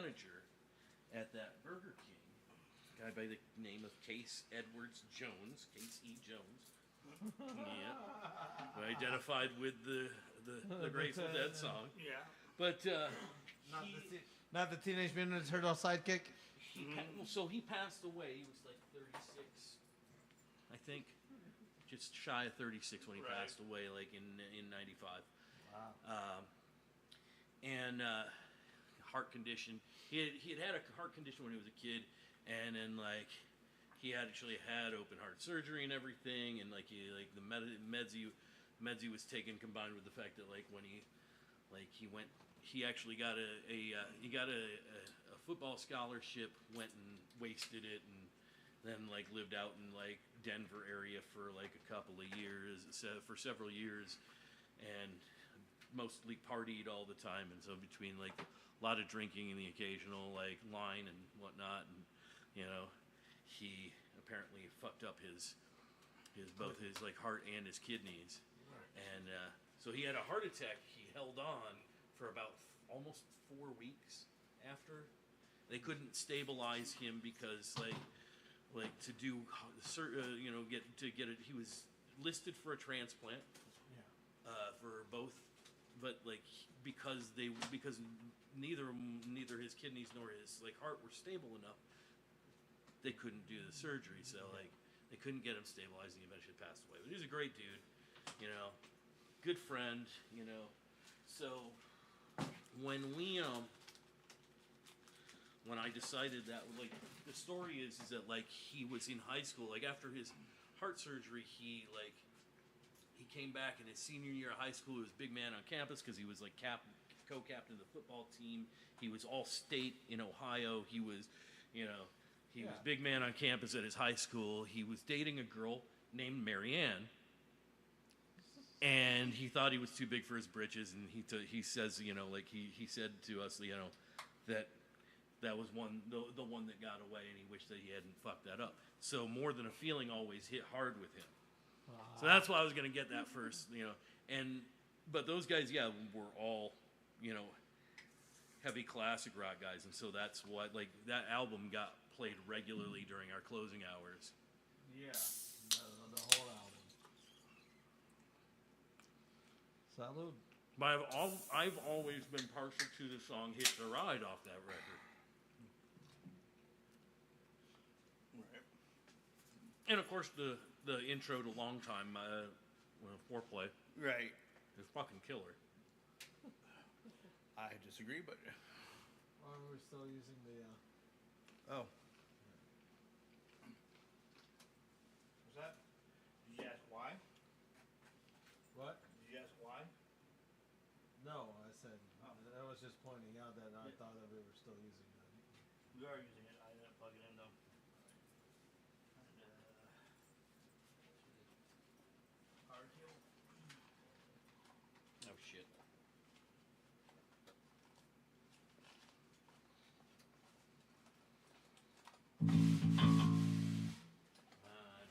manager at that Burger King, a guy by the name of Case Edwards Jones, Case E. Jones. Yeah, who identified with the Grateful Dead song. Yeah. But not the Teenage Mutant Ninja Turtle sidekick. So he passed away. He was like 36, I think, just shy of 36 when he passed away, like in '95. Wow. And heart condition. He had a heart condition when he was a kid, and then like he actually had open heart surgery and everything, and like the meds he was taking combined with the fact that like when he actually got a football scholarship, went and wasted it, and then like lived out in like Denver area for like a couple of years, for several years, and mostly partied all the time. And so between like a lot of drinking and the occasional like line and whatnot, and you know, he apparently fucked up his both his like heart and his kidneys, and so he had a heart attack. He held on for about almost 4 weeks after. They couldn't stabilize him because like to do get it. He was listed for a transplant for both, but like because neither his kidneys nor his like heart were stable enough, they couldn't do the surgery. So like they couldn't get him stabilized, and he eventually passed away. But he was a great dude, you know, good friend, you know. So when I decided that, like, the story is that like he was in high school, like after his heart surgery, he came back in his senior year of high school. He was a big man on campus because he was like co-captain of the football team. He was all state in Ohio. He was, you know, he was big man on campus at his high school. He was dating a girl named Marianne, and he thought he was too big for his britches. And he says, you know, like he said to us, you know, that was the one that got away, and he wished that he hadn't fucked that up. So more than a feeling always hit hard with him. So that's why I was going to get that first, you know. But those guys, were all, you know, heavy classic rock guys, and so that's what, like, that album got played regularly during our closing hours. Yeah, the whole album. Salud. But I've always been partial to the song "Hitch the Ride" off that record. Right. And of course the intro to Long Time, Foreplay. Right. Is fucking killer. I disagree, but Well, we're still using the. oh. Was that? Did you ask why? What? Did you ask why? No, I said I was just pointing out that I thought that we were still using that. We are using it. I didn't plug it in though. Oh shit. I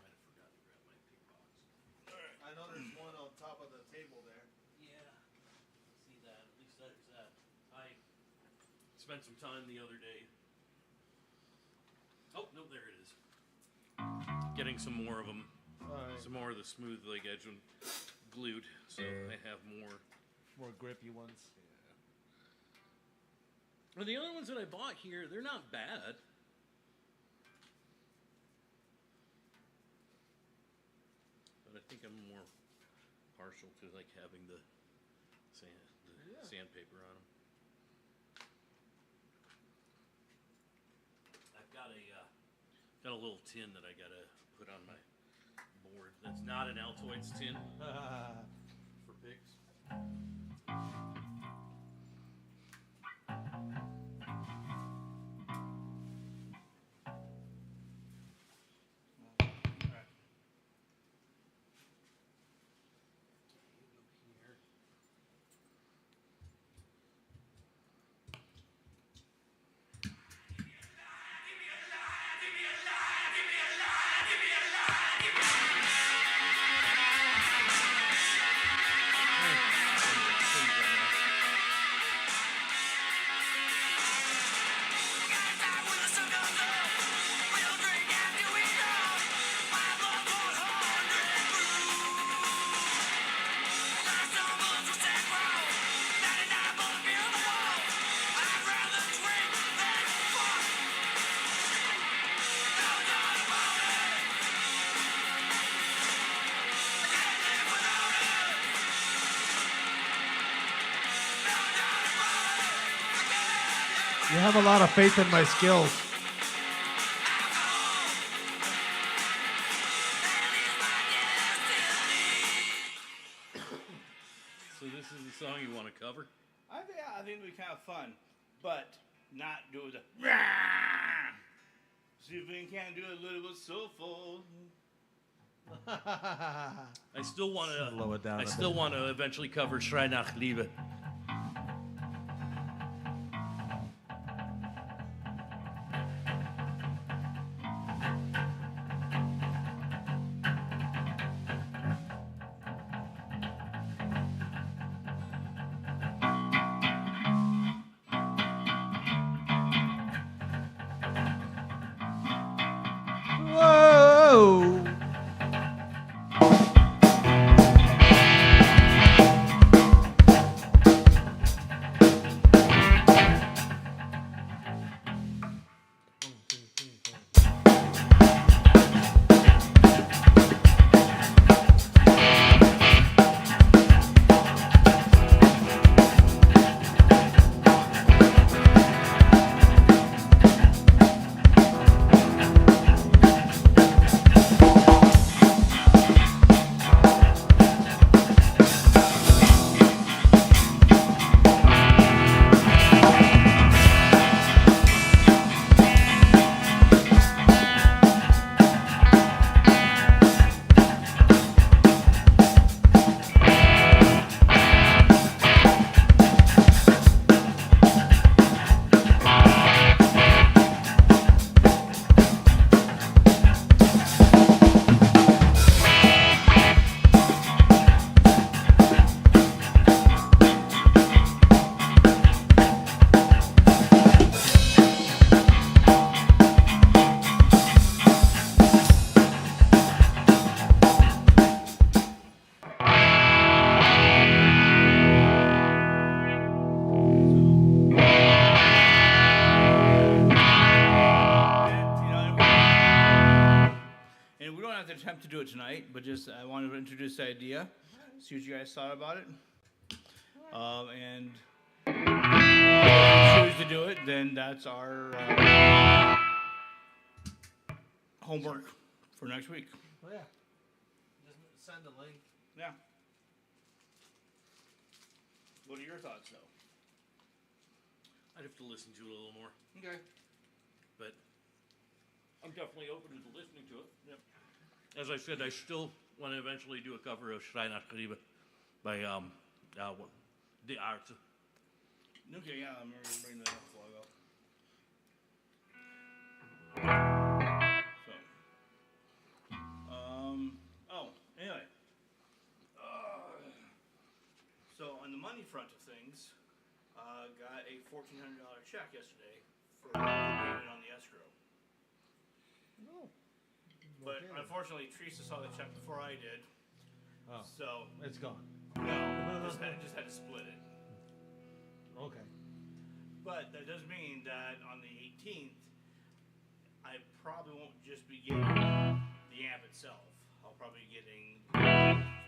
might have forgotten to grab my pink box. I know there's one on top of the table there. Yeah, see that. At least there's that. I spent some time the other day. Oh no, there it is. Getting some more of them. All right. Some more of the smooth leg edge one glued, so I have more. More grippy ones. Well, the other ones that I bought here, they're not bad. But I think I'm more partial to like having the sandpaper on them. I've got a little tin that I gotta put on my board. That's not an Altoids tin for pigs. You have a lot of faith in my skills. So this is the song you want to cover? I think it'd be kind of fun, but not do it with a. See if we can do it a little bit soulful. I still want to. Slow it down I a still bit. want to eventually cover Schrei nach Liebe. Whoa! And we don't have to attempt to do it tonight, but just I wanted to introduce the idea, see what you guys thought about it. And if you choose to do it, then that's our homework for next week. Oh, yeah. Just send a link. Yeah. What are your thoughts, though? I'd have to listen to it a little more, Okay. but I'm definitely open to listening to it. Yep. As I said, I still want to eventually do a cover of Schrei nach Liebe by the art. Okay, yeah, I'm bringing that up before I go. Anyway. So on the money front of things, got a $1,400 check yesterday for payment on the escrow. No. But Okay. unfortunately, Teresa saw the check before I did, Oh, so it's gone. no, just had to split it. Okay. But that does mean that on the 18th, I probably won't just be getting the amp itself. I'll probably be getting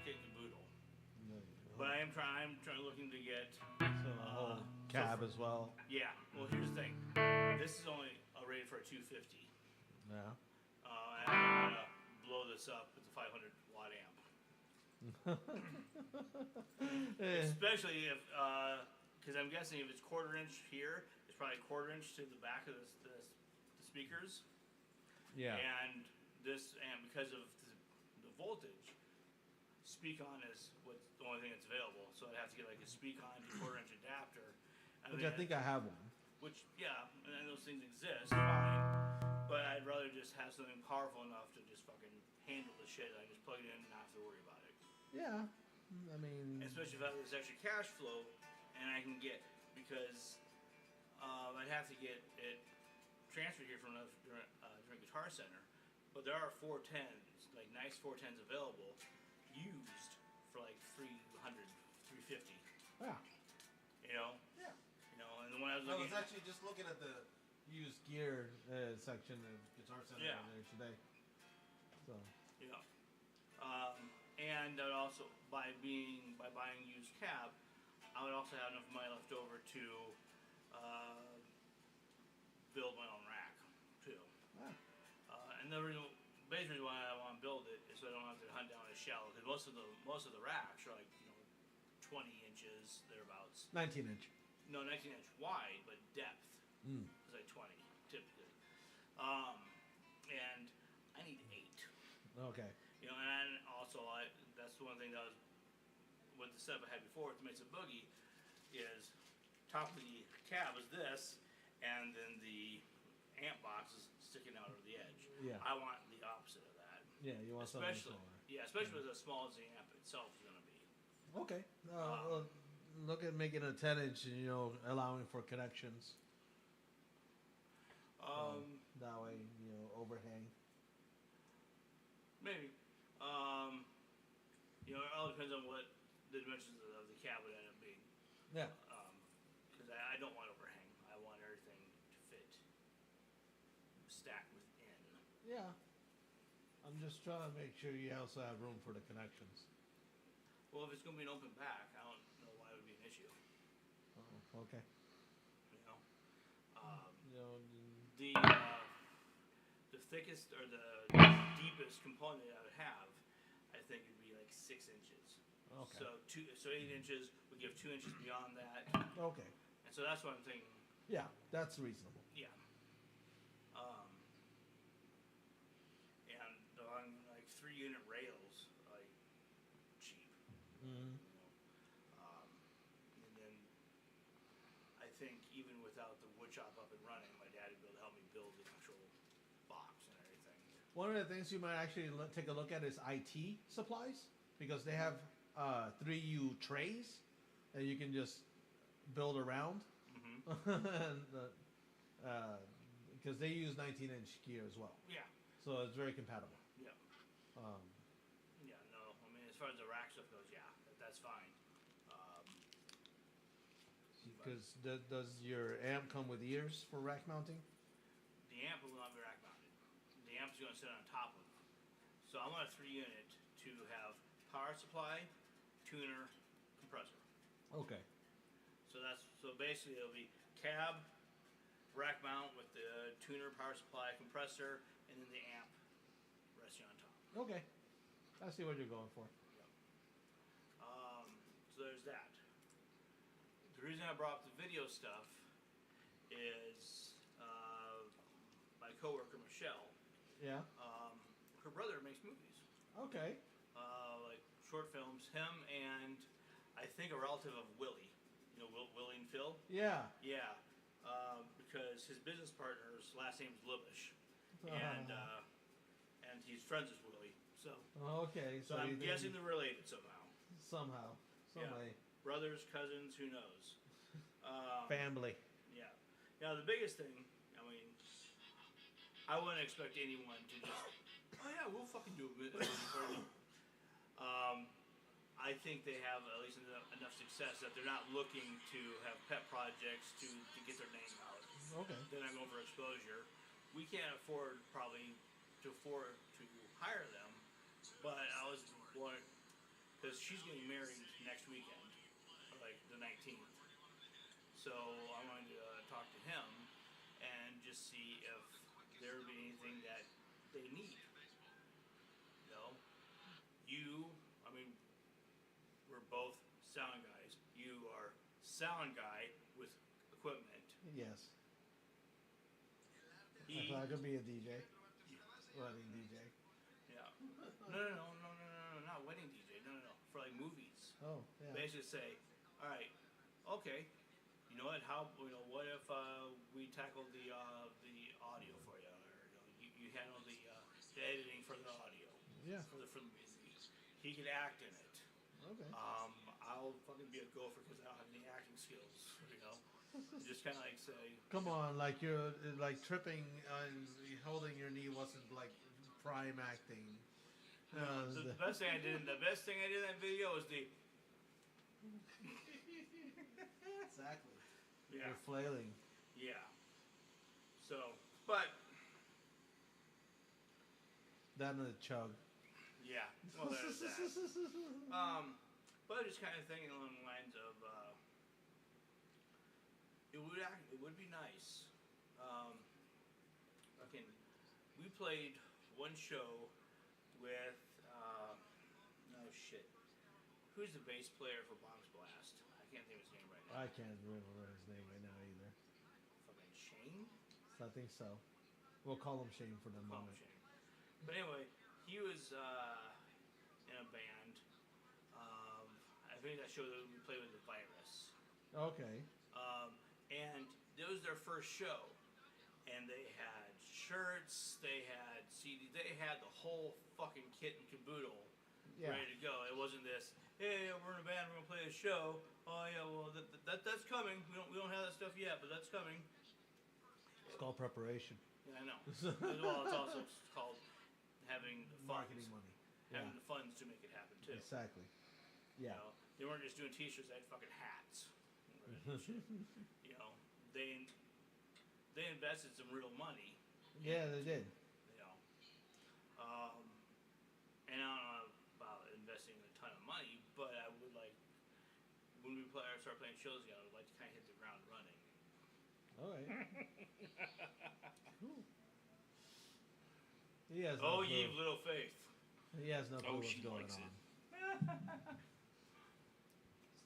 kit and caboodle. But I'm looking to get. So a whole cab as well. Yeah. Well, here's the thing. This is only rated for a 250. Yeah. And I'm gonna blow this up with a 500 watt amp. Especially if, because I'm guessing if it's 1/4 inch here, it's probably 1/4 inch to the back of the speakers. Yeah. And this amp, because of the voltage, speak-on is the only thing that's available. So I'd have to get like a speak-on 1/4 inch adapter. Which I think I have one. Which, yeah, and those things exist, fine. But I'd rather just have something powerful enough to just fucking handle the shit. I just plug it in and not have to worry about it. Yeah. I mean. Especially if I have this extra cash flow, and I can get, because I'd have to get it transferred here from a different guitar center. But there are 410s, like nice 410s available, used for like $300, $350. Yeah. You know? Yeah. You know, and when I was I looking was actually just looking at the used gear section of Guitar Center Yeah. there today. So. you know, and I'd also by buying used cab, I would also have enough money left over to basic reason why I want to build it is so I don't have to hunt down a shell. Because most of the racks are like 20 inches thereabouts. 19-inch. No, 19-inch wide, but depth Mm. is like 20 typically. And I need 8. Okay. And also that's the one thing that was with the setup I had before with the Mesa Boogie is top of the cab is this, and then the amp box is sticking out over the edge. Yeah. I want the opposite of that. Yeah, you want something Especially, smaller. especially with as small as the amp itself is going to be. Okay. Well, look at making a 10-inch and allowing for connections. That way, overhang. Maybe. It all depends on what the dimensions of the cab would end up being. Yeah. Because I don't want overhang. I want everything to fit stacked within. Yeah. I'm just trying to make sure you also have room for the connections. Well, if it's going to be an open back, I don't know why it would be an issue. Oh, okay. The thickest or the deepest component I would have, I think would be like 6 inches. Okay. So 8 inches would give 2 inches beyond that. Okay. And so that's what I'm thinking. Yeah, that's reasonable. Yeah. And on like 3-unit rails, like cheap. Mm-hmm. And then I think even without the wood shop up and running, my dad would be able to help me build the actual box and everything. One of the things you might actually take a look at is IT supplies, because they have 3U trays that you can just build around. Because they use 19-inch gear as well. Yeah. So it's very compatible. Yeah. Yeah, no. I mean, as far as the rack stuff goes, yeah, that's fine. Because does your amp come with ears for rack mounting? The amp will not be rack mounted. The amp is going to sit on top of it. So I want a 3-unit to have power supply, tuner, compressor. Okay. So basically it'll be cab, rack mount with the tuner, power supply, compressor, and then the amp resting on top. Okay. I see what you're going for. Yep. So there's that. The reason I brought up the video stuff is my coworker Michelle. Yeah. Her brother makes movies. Okay. Like short films. Him and I think a relative of Willie. Willie and Phil. Yeah. Yeah. Because his business partner's last name's Libish, and he's friends with Willie. So. Okay. So I'm guessing they're related somehow. Somehow. Some way. Brothers, cousins, who knows? Family. Yeah. Now the biggest thing, I mean, I wouldn't expect anyone to just, oh yeah, we'll fucking do a movie for you. I think they have at least enough success that they're not looking to have pet projects to get their name out. Okay. They're not going for exposure. We can't afford probably to hire them, but I was wondering, because she's getting married next weekend, like the 19th. So I wanted to talk to him and just see if there would be anything that they need. We're both sound guys. You are sound guy with equipment. Yes. He, I could be a DJ. Wedding DJ. Yeah. No, not wedding DJ. No. For like movies. Oh, yeah. Basically say, all right, okay. You know what? What if we tackle the audio for you, or you handle the editing for the audio? Yeah. For the movie. He could act in it. Okay. I'll fucking be a gopher because I don't have any acting skills. Just kind of like say. Come on, like you're like tripping and holding your knee wasn't like prime acting. The best thing I did in that video was the. Exactly. Yeah. You're flailing. Yeah. So, but. That and a chug. Yeah. Well, there's that. But just kind of thinking along the lines of, it would be nice. We played one show with no shit. Who's the bass player for Bombs Blast? I can't think of his name right now. I can't remember his name right now either. Fucking Shane? I think so. We'll call him Shane for the Call him moment. Shane. But anyway, he was in a band. I think that show that we played with the Virus. Okay. And it was their first show. And they had shirts, they had CDs, they had the whole fucking kit and caboodle ready to go. It wasn't this, hey, we're in a band, we're gonna play a show. Oh yeah, well that's coming. We don't have that stuff yet, but that's coming. It's called preparation. Yeah, I know. Well, it's also called having the funds, Marketing money. having the funds to make it happen too. Exactly. Yeah. You know, they weren't just doing T-shirts; they had fucking hats. You know, they invested some real money. Yeah, they did. You know, and I don't know about investing a ton of money, but I would like when we start playing shows again, I would like to kind of hit the ground running. All right. He has no Oh, clue. ye of little faith. He has no clue what's she going likes on. it.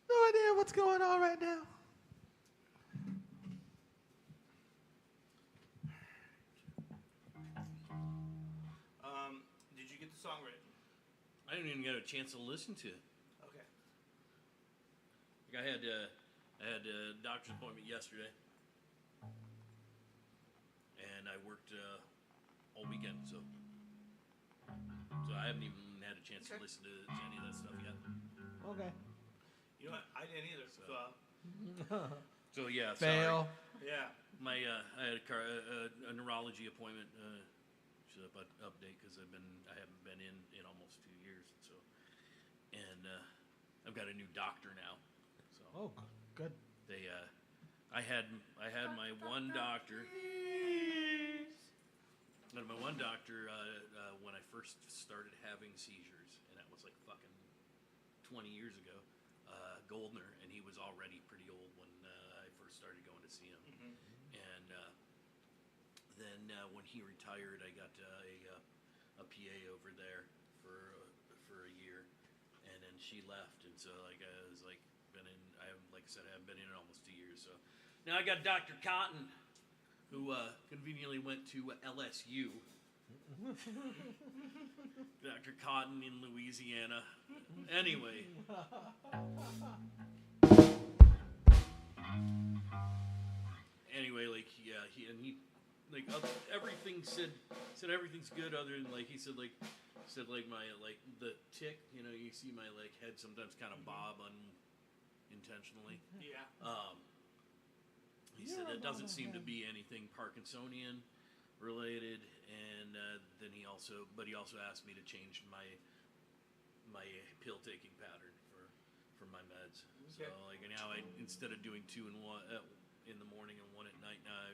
No idea what's going on right now. Did you get the song written? I didn't even get a chance to listen to it. Okay. Like I had a doctor's appointment yesterday, and I worked all weekend, so I haven't even had a chance to listen to any of that stuff yet. Okay. You know what? I didn't either. So, So yeah, Fail. sorry. yeah. My I had a neurology appointment. Should update because I haven't been in almost 2 years, and I've got a new doctor now. So Oh, good. they I had my one doctor. I had my one doctor when I first started having seizures, and that was like fucking 20 years ago. Goldner, and he was already pretty old when I first started going to see him. Mm-hmm. And then when he retired, I got a PA over there for a year, and then she left, and so like I was like like I said, I haven't been in almost 2 years. So now I got Dr. Cotton, who conveniently went to LSU. Dr. Cotton in Louisiana. Anyway. Anyway, like he like everything said everything's good other than like he said my like the tick, you know, you see my like head sometimes kind of bob unintentionally. Yeah. He said it doesn't seem to be anything Parkinsonian related, and then he also asked me to change my pill taking pattern for my meds. Okay. So like now instead of doing 2 in one in the morning and 1 at night, now I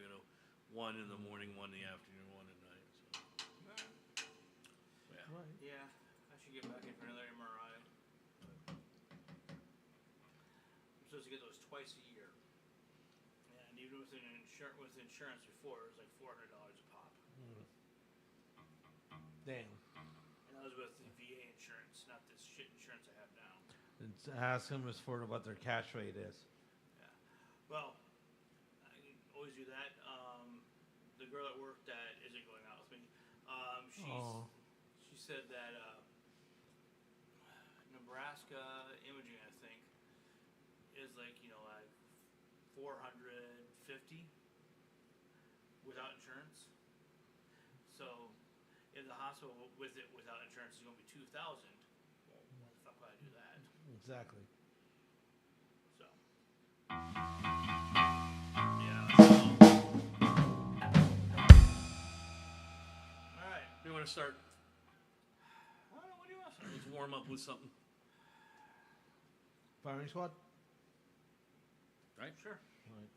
1 in the morning, 1 in the afternoon, 1 at night. So yeah. Right. Yeah. I should get back in for another MRI. I'm supposed to get those twice a year. And even with insurance before, it was like $400 a pop. Damn. And that was with the VA insurance, not this shit insurance I have now. Ask them as for what their cash rate is. Yeah. Well, I always do that. The girl at work that isn't going out with me, she said that Nebraska imaging, I think, is like like $450 without insurance. So if the hospital without insurance is going to be $2,000, well, why the fuck would I do that? Exactly. So. Yeah. All right. We want to start. I don't know. What do you want to say? Let's warm up with something. Firing squad? Right? Sure. All right.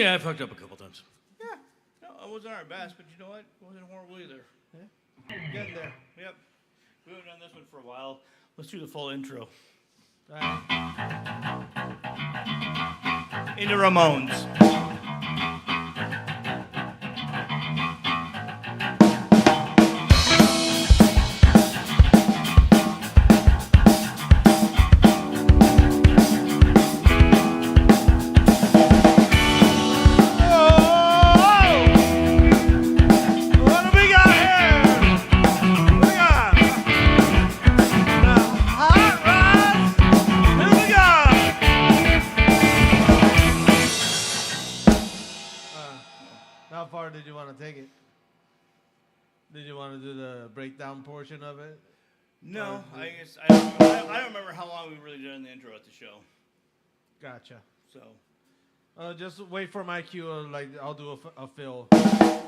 Yeah, I fucked up a couple times. Yeah. No, it wasn't our best, but you know what? It wasn't horrible either. Yeah. Getting there. Yep. We haven't done this one for a while. Let's do the full intro. All right. Into Ramones. How far did you want to take it? Did you want to do the breakdown portion of it? No, I guess I don't remember how long we really done the intro at the show. Gotcha. So Just wait for my cue. Like I'll do a fill. Right.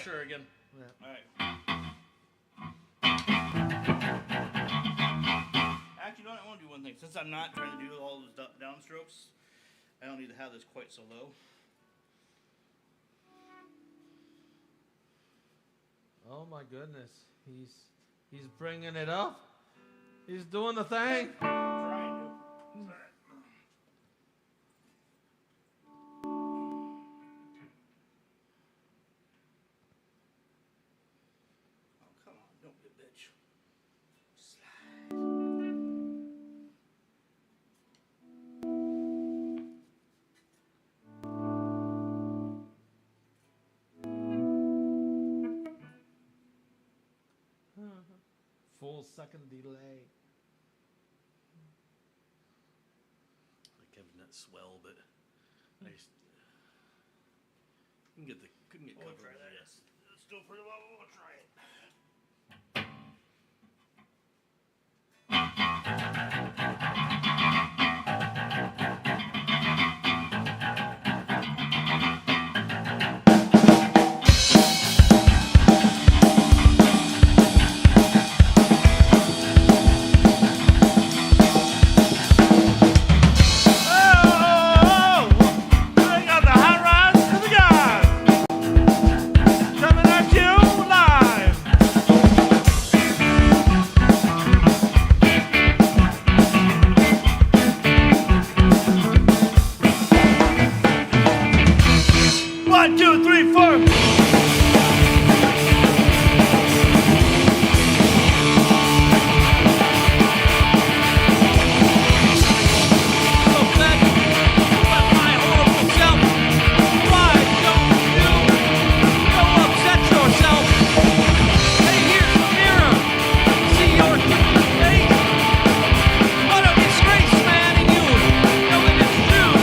Sure, again. Yeah. all right. Actually, you know what? I want to do one thing. Since I'm not trying to do all those downstrokes, I don't need to have this quite so low. Oh my goodness, he's bringing it up. He's doing the thing. Trying to. Oh, come on. Don't be a bitch. Slide. Full second delay. Like having that swell, but I just couldn't get We'll coverage. try that. Yeah. It's still pretty low. We'll try it. One, two, three, four. So then, let my horrible self why don't you go upset yourself? Hey, here's the mirror. See your face. What a disgrace, man, and you know that it's true.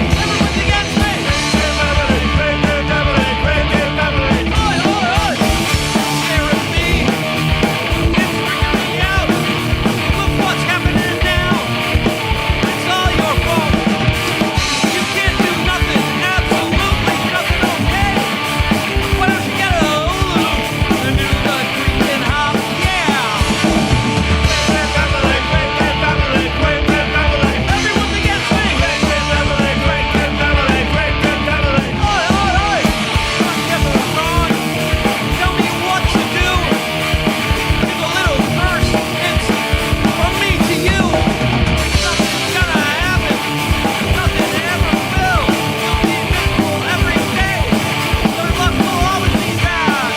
Everyone's against me. Oi, oi, oi. Stare at me. It's freaking me out. Look what's happening now. It's all your fault. You can't do nothing, absolutely nothing, okay? Why don't you get a hulu and do the creeping hop? Yeah. Everyone's against me. Oi, oi, oi. Whatever's wrong, tell me what to do. It's a little verse. It's from me to you. Nothing's gonna happen. Nothing ever will. You'll be miserable every day. Your luck will always be bad.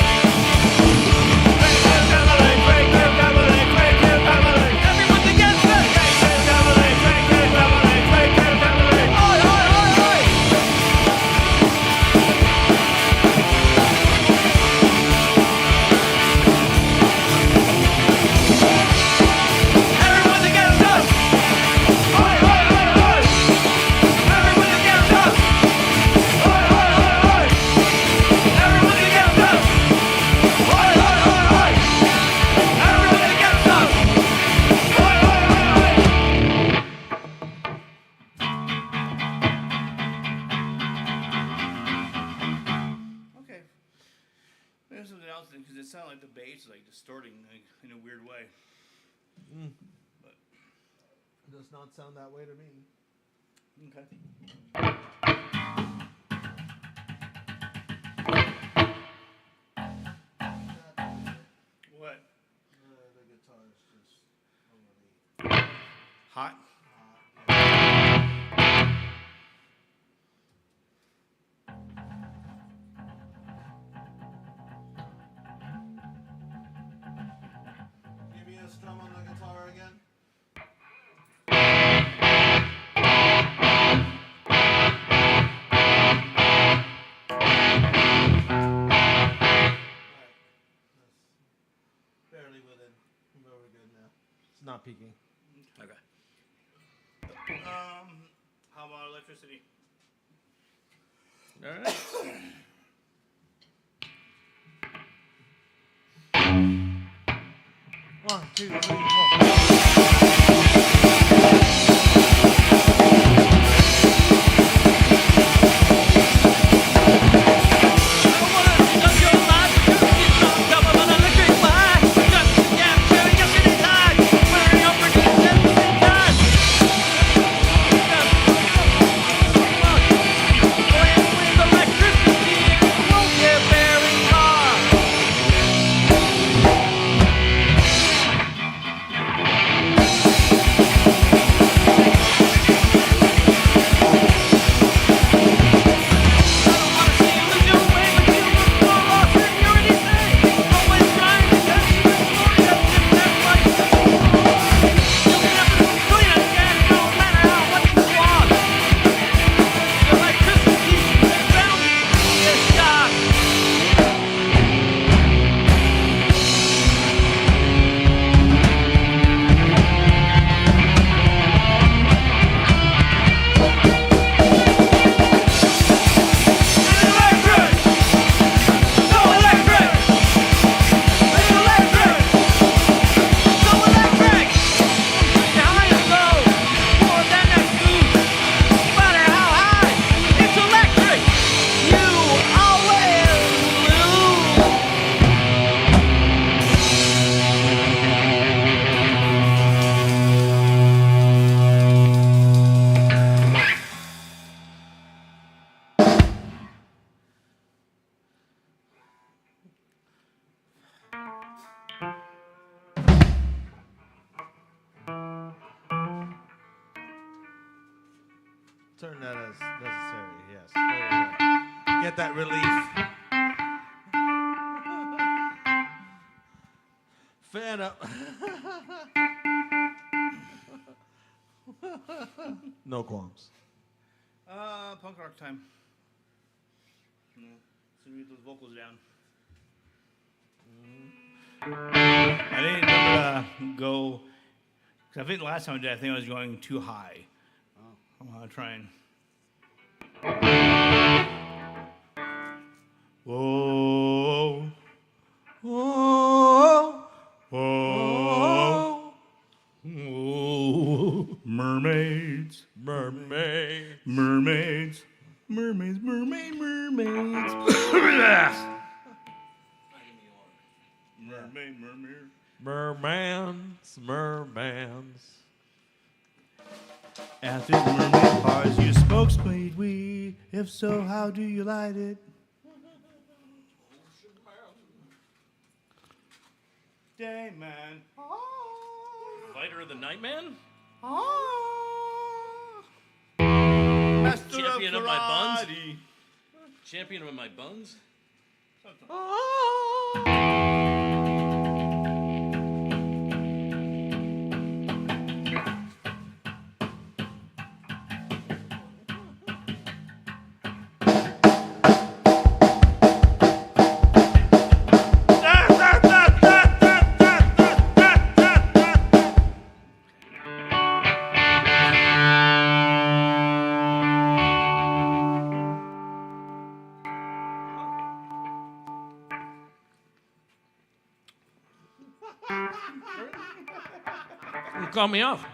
Everyone's against us. Oi, oi, oi, oi. Everyone's against us. Oi, oi, oi, oi. Everyone's against us. Oi, oi, oi, oi. Everyone's against us. Oi, oi, oi, oi. Everyone's against us. Oi, oi, oi, oi. Okay. There's something else because it sounded like the bass like distorting like, in a weird way. It does not sound that way to me. Okay. What? The guitar is just overly Hot? Give me a strum on the guitar again. Barely within. We're good now. It's not peaking. Okay. How about electricity? All right. One, two, three, four. Turn that as necessary, yes. There you go. Get that relief. Fan up. No qualms. Punk rock time. So we get those vocals down. I didn't remember to go. Cause I think the last time I did, I think I was going too high. I'm gonna try and. Whoa. Whoa. Whoa. Whoa. Mermaids. Mermaid. Mermaids. Mermaids. Mermaids. Mermaids. Mermaid. Mermaid. Mermans. Mermans. After the mermaid bars, you smoke sweet weed. If so, how do you light it? Day man. Fighter of the Night Man? Master Champion of my buns? karate. Champion of my buns? You call me off.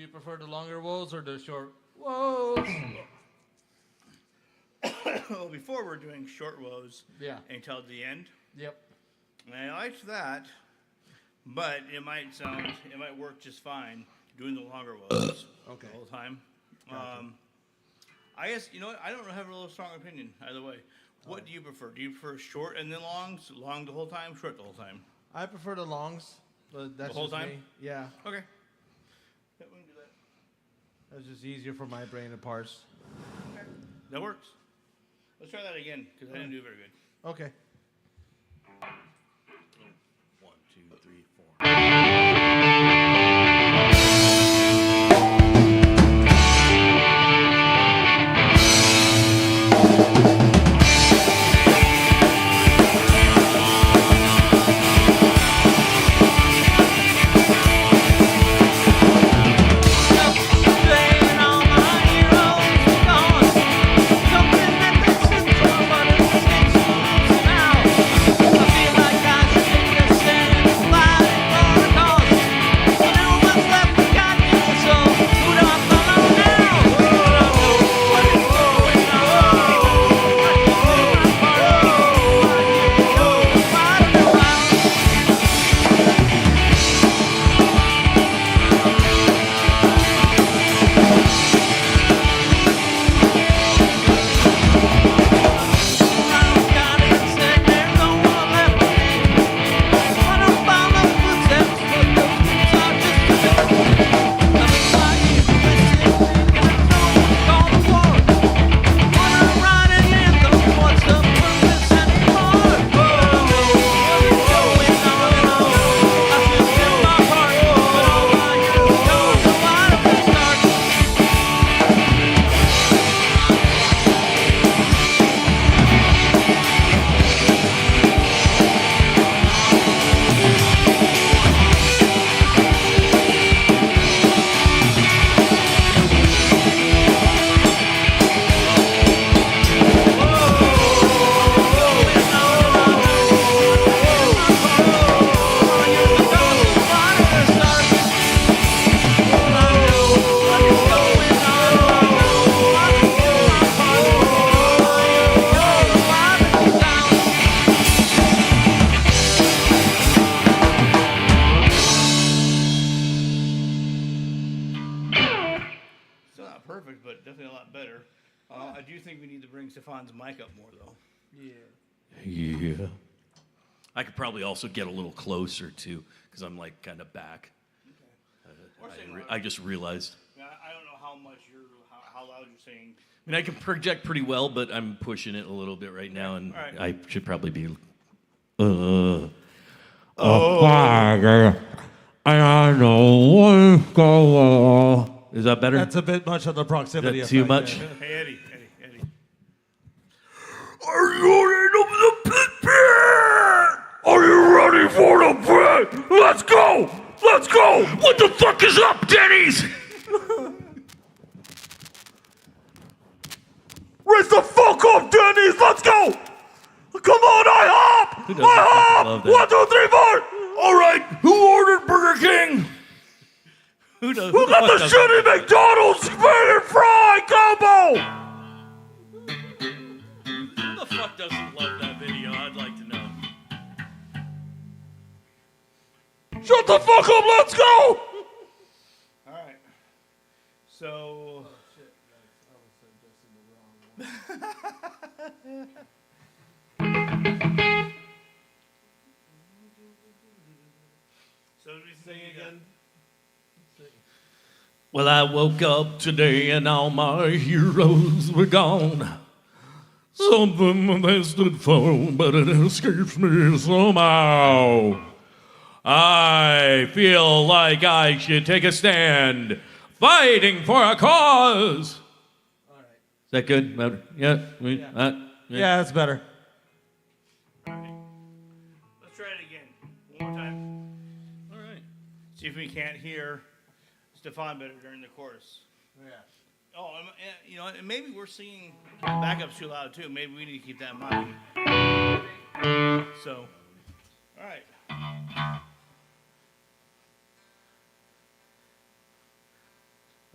you prefer the longer woes or the short woes? Well, before we're doing short woes. Yeah. Until the end. Yep. I liked that, but it might work just fine doing the longer woes. Okay. The whole time. Gotcha. I guess you know what? I don't have a real strong opinion either way. What do you prefer? Do you prefer short and then long, so long the whole time, short the whole time? I prefer the longs, but that's The whole just time? me. Yeah. Okay. Yeah, we can do that. That's just easier for my brain to parse. Okay. That works. Let's try that again because I didn't do very good. Okay. 1, 2, 3, 4. Perfect, but definitely a lot better. I do think we need to bring Stefan's mic up more, though. Yeah. I could probably also get a little closer too, because I'm like kind of back. Okay. I just realized. I don't know how much how loud you're saying. I mean, I can project pretty well, but I'm pushing it a little bit right now, and Right. I should probably be. I know what's going. Is that better? That's a bit much of the proximity. Is that too effect, much? yeah. Hey, Eddie. Are you ready for the pit? Are you ready for the pit? Let's go! Let's go! What the fuck is up, Denny's? Raise the fuck up, Denny's! Let's go! Come on, I hop! I hop! 1, 2, 3, 4! All right, who ordered Burger King? Who got the shitty McDonald's burger fry combo? Who the fuck doesn't love that video? I'd like to know. Shut the fuck up, let's go! Alright. So. So do we sing again? Well, I woke up today and all my heroes were gone. Something they stood for, but it escapes me somehow. I feel like I should take a stand, fighting for a cause. All right. Is that good? Yeah. Yeah, that's better. Let's try it again. One more time. All right. See if we can't hear Stefan better during the chorus. Yeah. Oh, you know, and maybe we're singing the backups too loud too. Maybe we need to keep that in mind. So, all right.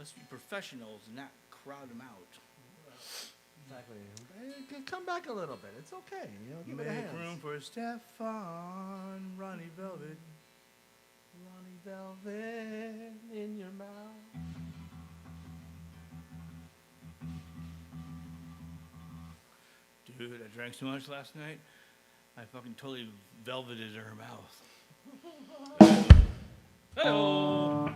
Let's be professionals and not crowd them out. Exactly. Come back a little bit. It's okay. Give it a Make hand. room for Stefan, Ronnie Velvet. Ronnie Velvet in your mouth. Dude, I drank so much last night. I fucking totally velveted her mouth. Hey-oh.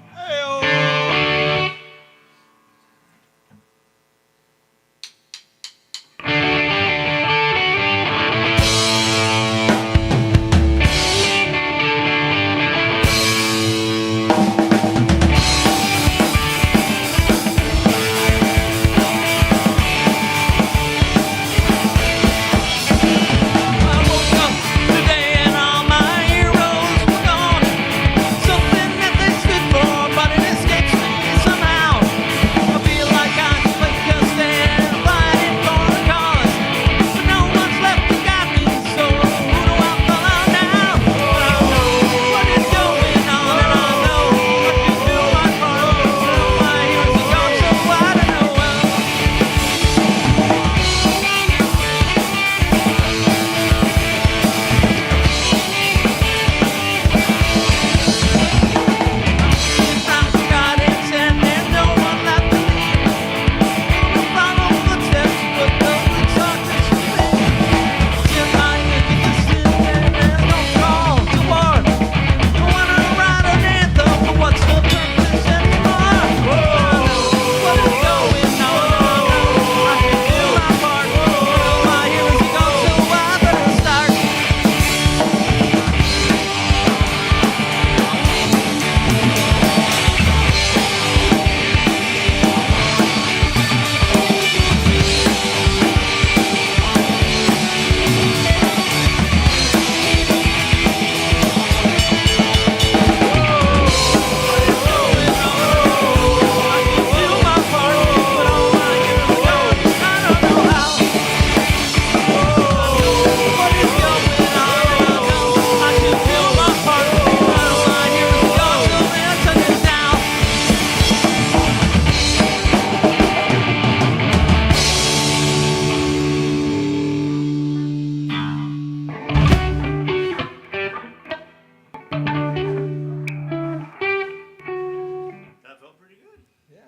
That felt pretty good. Yeah.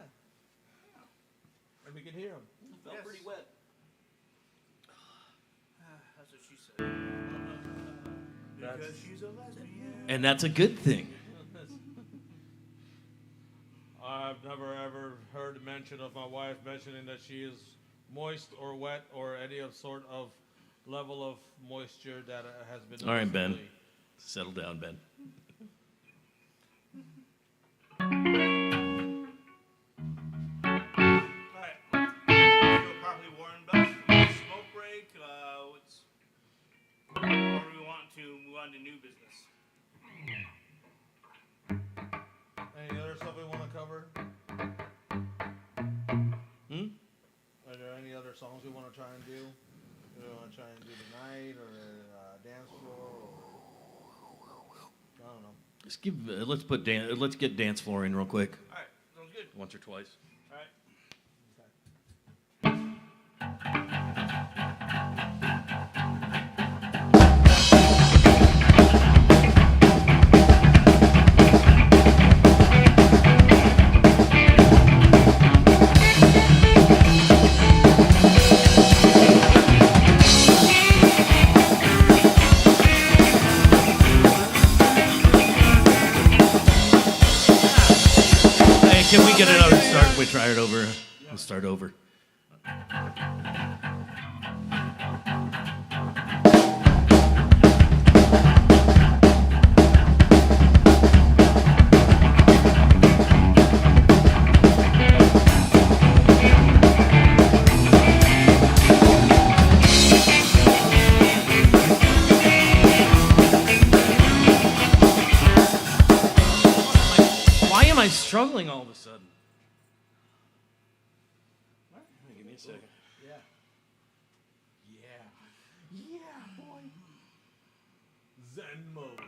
And we can hear him. Felt Yes. pretty wet. That's what she said. Because she's a lesbian. And that's a good thing. I've never ever heard mention of my wife mentioning that she is moist or wet or any of sort of level of moisture that has been. All right, Ben. noticeably- Settle down, Ben. Alright. Still properly worn belt. Smoke break. Or do we want to move on to new business? Any other stuff we want to cover? Are there any other songs we want to try and do? Do we want to try and do tonight or dance floor? I don't know. Let's give. Let's get dance floor in real quick, Alright, sounds good. once or twice. Alright. Hey, can we get another start? We try it over. We'll start over. Why am I struggling all of a sudden? Give me a second. Yeah. Yeah. Yeah, boy. Zen mode.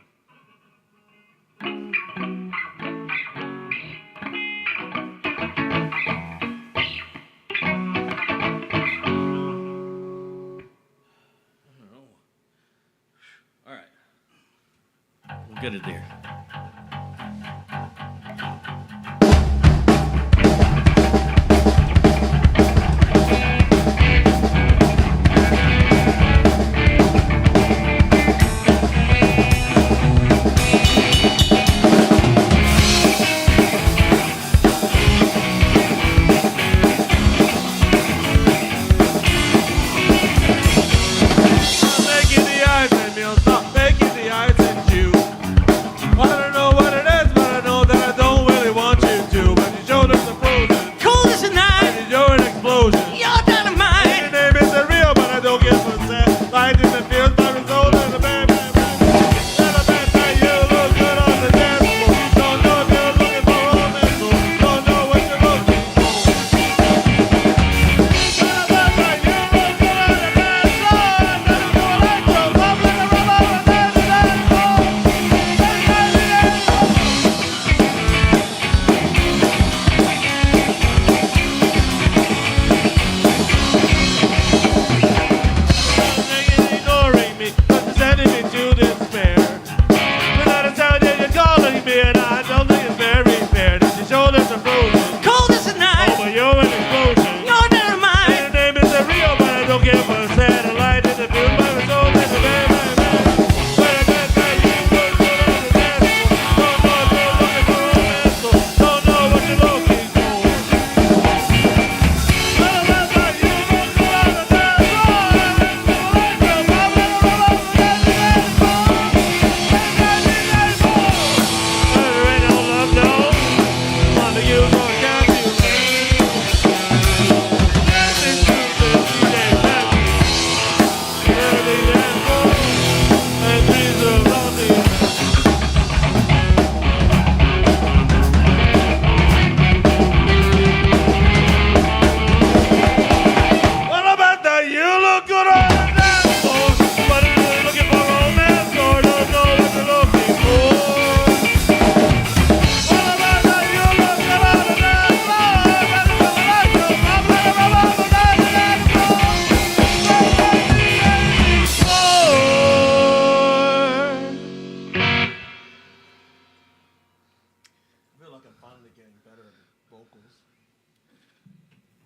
got it there.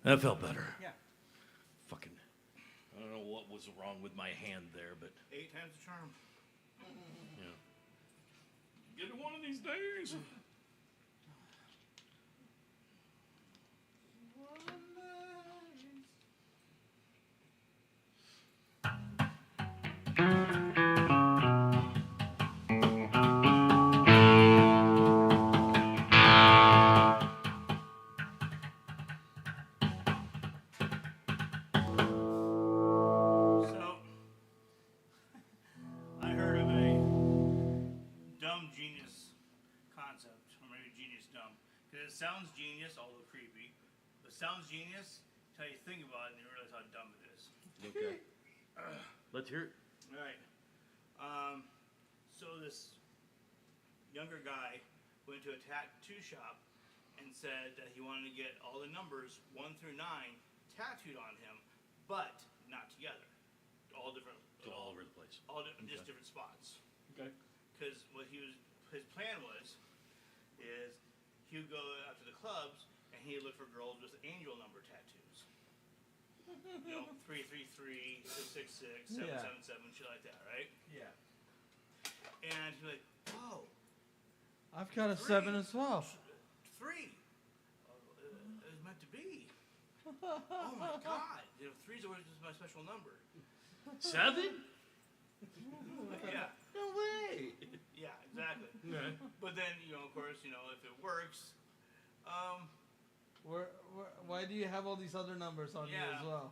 That felt better. Yeah. Fucking, I don't know what was wrong with my hand there, but 8 times the charm. yeah. Get it one of these days. So, I heard of a dumb genius concept, or maybe genius dumb, because it sounds genius, although creepy. It sounds genius until you think about it and you realize how dumb it is. Okay. Let's hear it. All right. So this younger guy went to a tattoo shop and said that he wanted to get all the numbers 1 through 9 tattooed on him, but not together. All different. All over the place. Just different spots. Okay. Because what his plan is he would go out to the clubs and he'd look for girls with angel number tattoos. 333, 666, 777, shit like that, right? Yeah. And he's like, oh, I've got a 3. 7 as well. 3. It was meant to be. Oh my god. 3's always just my special number. 7? Yeah. No way. Yeah, exactly. Okay. But then, of course, if it works, Why do you have all these other numbers on you as well?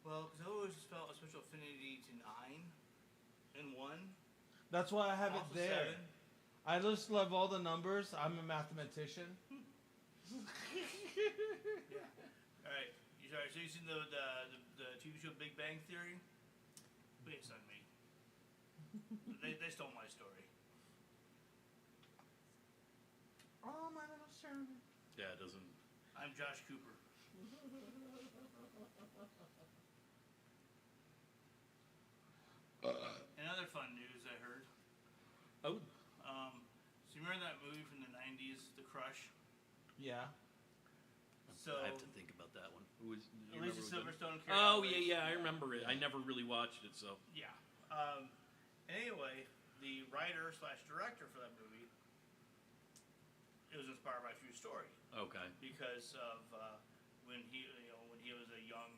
well, because I always felt a special affinity to 9 and 1. That's why I have it Also there. 7. I just love all the numbers. I'm a mathematician. Yeah. All right. So you seen the TV show Big Bang Theory? Based on me. They stole my story. Oh, my little Sherman. Yeah, it doesn't. I'm Josh Cooper. And other fun news I heard. Oh, remember that movie from the 90s, The Crush? Yeah. So I have to think about that one. Who was? Do you Alicia remember Silverstone. Oh yeah, I remember it. I never really watched it, so. Yeah. Anyway, the writer / director for that movie, it was inspired by a true story. Okay. Because of when he was a young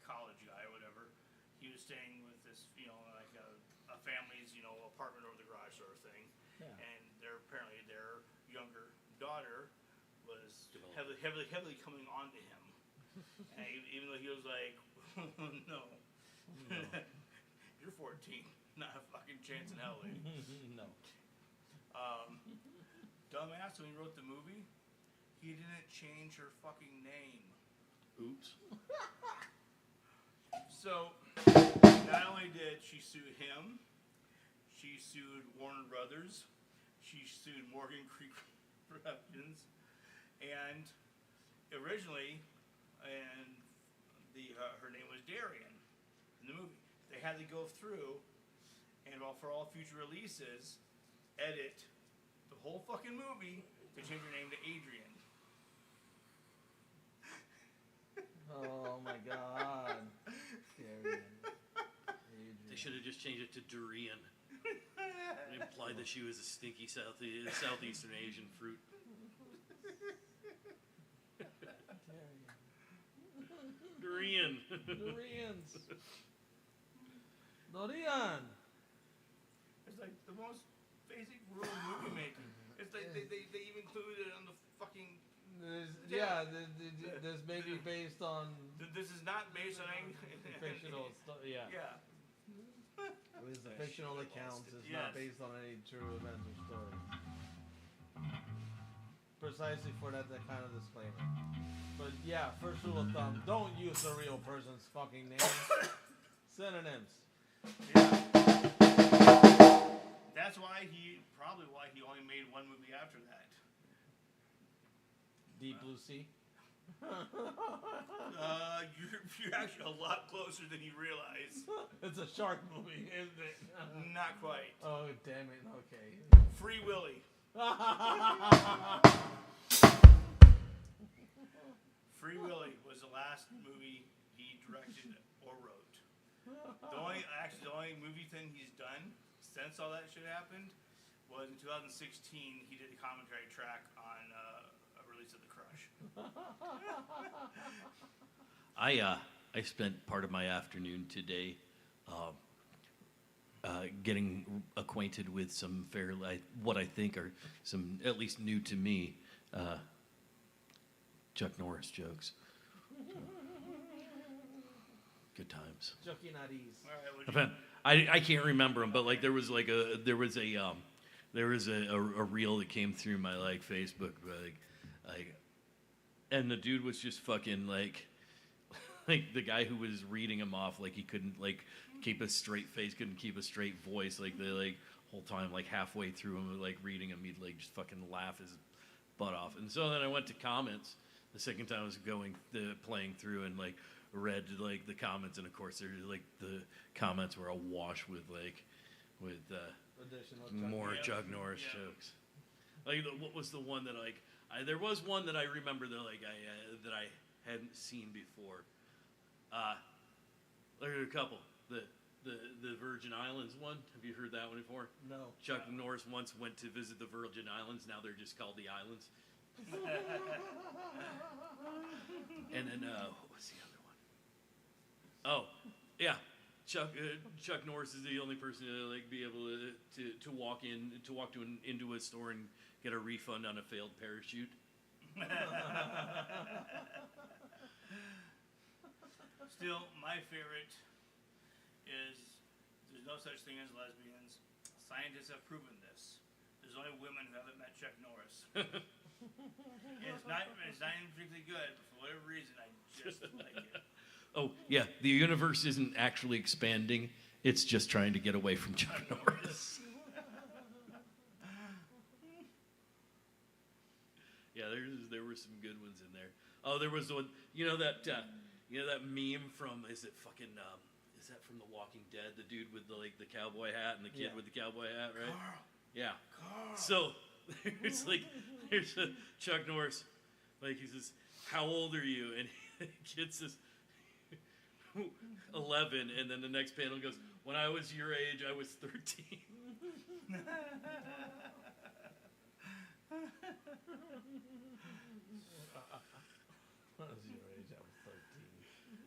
college guy or whatever, he was staying with this, like a family's, apartment over the garage sort of thing, Yeah. and apparently their younger daughter was Developed. heavily coming on to him, and even though he was like, no. You're 14, not a fucking chance in hell, lady. No. Dumbass, when he wrote the movie, he didn't change her fucking name. Oops. So, not only did she sue him, she sued Warner Brothers, she sued Morgan Creek Productions, and originally, her name was Darian in the movie. They had to go through and for all future releases, edit the whole fucking movie to change her name to Adrian. Oh my god. Darian. They should have just changed it to durian. It implied that she was a stinky Southeastern Asian fruit. Durian. Durians. Dorian. It's like the most basic rule of movie making. It's like they even included it on the fucking. This may be based on This is not based on any fictional stuff. Yeah. Yeah. It is a fictional account. It's Yes. not based on any true events or story. Precisely for that kind of disclaimer. But yeah, first rule of thumb: don't use the real person's fucking name. Synonyms. Yeah. That's probably why he only made one movie after that. Deep Blue Sea. You're actually a lot closer than you realize. It's a shark movie, isn't it? Not quite. Oh damn it! Okay. Free Willy. Free Willy was the last movie he directed or wrote. The only movie thing he's done since all that shit happened was in 2016 he did a commentary track on a release of The Crush. I spent part of my afternoon today getting acquainted with some what I think are some, at least new to me, Chuck Norris jokes. Good times. Chucky Nutties. All right, I can't remember them, but like there was a reel that came through my Facebook, and the dude was just fucking like the guy who was reading him off, like he couldn't keep a straight face, couldn't keep a straight voice, the whole time, halfway through him reading him, he'd just fucking laugh his butt off. And so then I went to comments the second time I was playing through and read the comments, and of course the comments were awash with more Chuck Norris jokes. What was the one that there was one that I remember that that I hadn't seen before. There are a couple. The Virgin Islands one. Have you heard that one before? No. Chuck Norris once went to visit the Virgin Islands. Now they're just called the Islands. And then what was the other one? Oh, yeah. Chuck Norris is the only person to be able to walk into a store and get a refund on a failed parachute. Still, my favorite is there's no such thing as lesbians. Scientists have proven this. There's only women who haven't met Chuck Norris. It's not even particularly good, but for whatever reason, I just like it. Oh, yeah, the universe isn't actually expanding. It's just trying to get away from Chuck Norris. Yeah, there were some good ones in there. Oh, there was the one, that meme from, is that from The Walking Dead? The dude with the cowboy hat and the kid with the cowboy hat, right? Carl. Yeah. Carl. So there's a Chuck Norris, like he says, "How old are you?" And the kid says, 11, and then the next panel goes, "When I was your age, I was 13."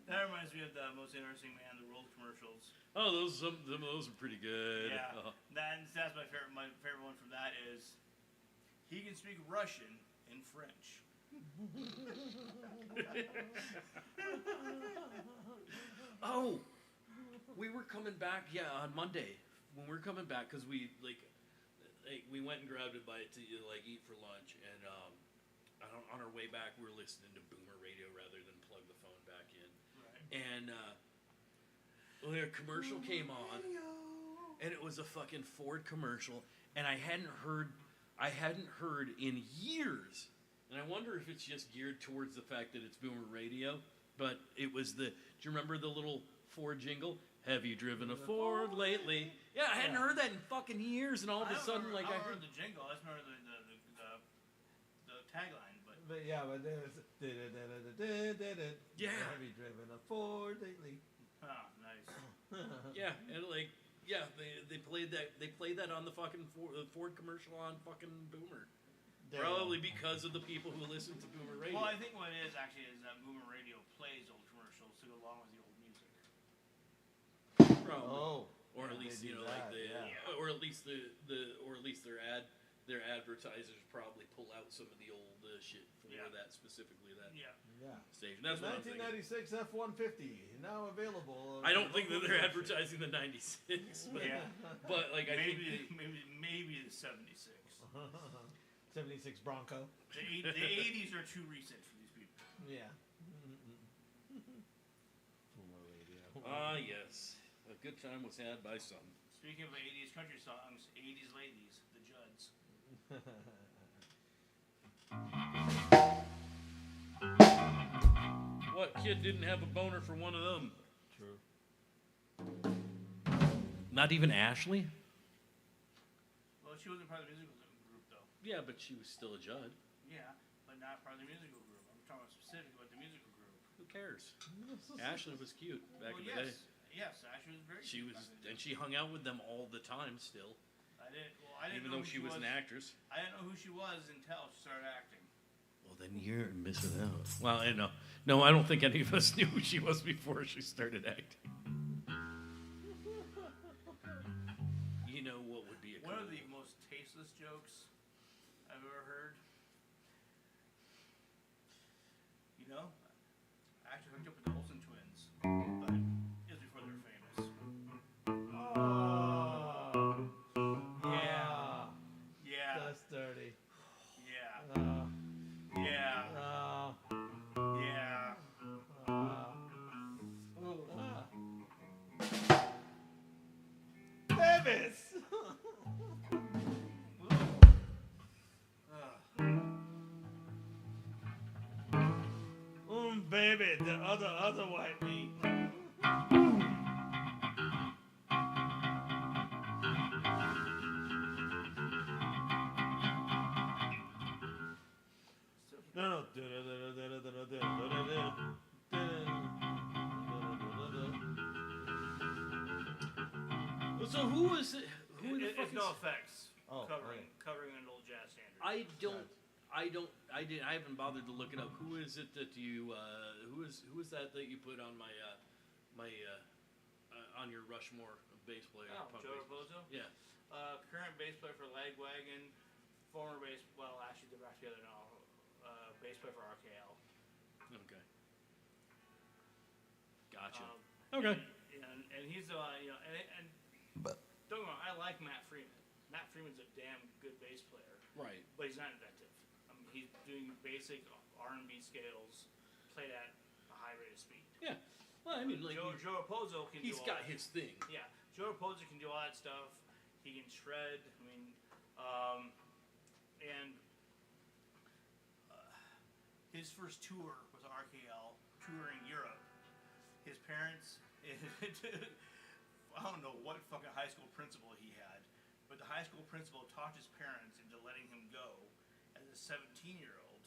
That reminds me of the Most Interesting Man in the World commercials. Oh, some of those are pretty good. Yeah, Oh. that's my favorite. My favorite one from that is he can speak Russian and French. Oh, we were coming back. Yeah, on Monday when we were coming back because we we went and grabbed a bite to eat for lunch, and on our way back we were listening to Boomer Radio rather than plug the phone back in. Right. And a commercial came on, and it was a fucking Ford commercial, and I hadn't heard in years. And I wonder if it's just geared towards the fact that it's Boomer Radio, but it was do you remember the little Ford jingle? Have you driven a Ford lately? Yeah, I hadn't heard that in fucking years, and all of a sudden, I don't remember the jingle. I just remember the tagline. But yeah, but there's Yeah. Have you driven a Ford lately? Oh, nice. Yeah, and they played that on the fucking Ford commercial on fucking Boomer. There Probably you go. because of the people who listen to Boomer Radio. Well, I think what it is actually is that Boomer Radio plays old commercials to go along with the old music. Probably. Oh, Or at yeah, least they do like that, or at least their advertisers probably pull out some of the old shit for that specifically that Yeah. station. That's what I'm thinking. 1996 F-150 now available. I don't think that they're advertising the '96, but, Yeah. but like I maybe think maybe the 76. 76 Bronco. The 80s are too recent for these people. Yeah. Yes, a good time was had by some. Speaking of 80s country songs, 80s ladies, the Judds. What kid didn't have a boner for one of them? True. Not even Ashley? Well, she wasn't part of the musical group, though. Yeah, but she was still a Judd. Yeah, but not part of the musical group. I'm talking specifically about the musical group. Who cares? Ashley was cute back in the day. Yes, Ashley was very She cute was, back in the day. and she hung out with them all the time still. I didn't Even know though who she was an actress. I didn't know who she was until she started acting. Well, then you're missing out. Well, I know. No, I don't think any of us knew who she was before she started acting. You know what would be a One cool... of the most tasteless jokes I've ever heard. You know, I actually hooked up with the Olsen twins, but it was before they were famous. Oh. Yeah. Yeah. That's dirty. Yeah. Oh. Yeah. Oh. Yeah. Davis! Baby, the other white meat. No. So who was it? Who the fuck It's No Effects. Oh, Covering an old jazz standard. I haven't bothered to look it up. Who is it that you? Who is that you put on my on your Rushmore bass player? punk Joe bass? Raposo? Yeah. Current bass player for Lagwagon. Former bass. Well, actually, they're back together now. Bass player for RKL. Okay. Gotcha. Okay. And he's the and But don't get me wrong, I like Matt Freeman. Matt Freeman's a damn good bass player, right. but he's not inventive. I mean, he's doing basic R&B scales played at a high rate of speed. Yeah. Well, I mean, like Joe Raposo can do he's all got that. his thing. Yeah, Joe Raposo can do all that stuff. He can shred. I mean, and his first tour with RKL, touring Europe. His parents, I don't know what fucking high school principal he had, but the high school principal talked his parents into letting him go as a 17-year-old.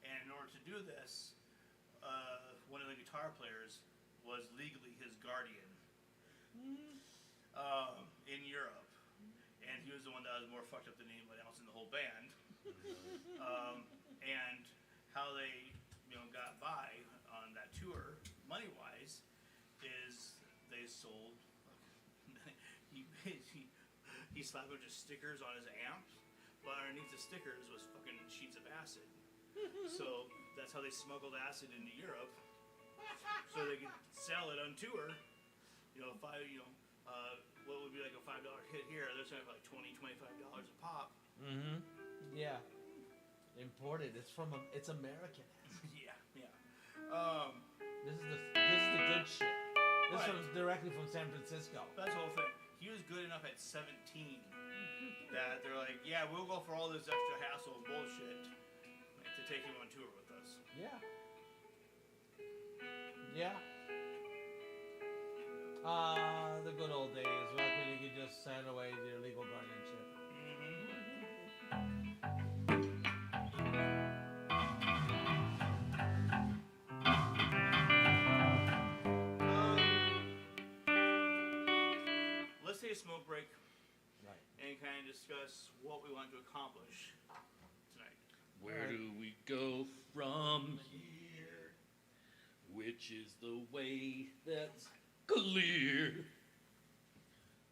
And in order to do this, one of the guitar players was legally his guardian in Europe. And he was the one that was more fucked up than anybody else in the whole band. And how they, got by on that tour, money-wise, is they sold. He slapped a bunch of stickers on his amp, but underneath the stickers was fucking sheets of acid. So that's how they smuggled acid into Europe, so they could sell it on tour. What would be like a $5 hit here? They're selling for like $20, $25 a pop. Mm-hmm. Yeah. Imported. It's American. Yeah. This is the good shit. This Right. comes directly from San Francisco. That's the whole thing. He was good enough at 17 that they're like, yeah, we'll go for all this extra hassle and bullshit to take him on tour with us. Yeah. Yeah. The good old days, back when you could just sign away your legal guardianship. Let's take a smoke break. Right. And kind of discuss what we want to accomplish tonight. Where do we go from here? Which is the way that's clear?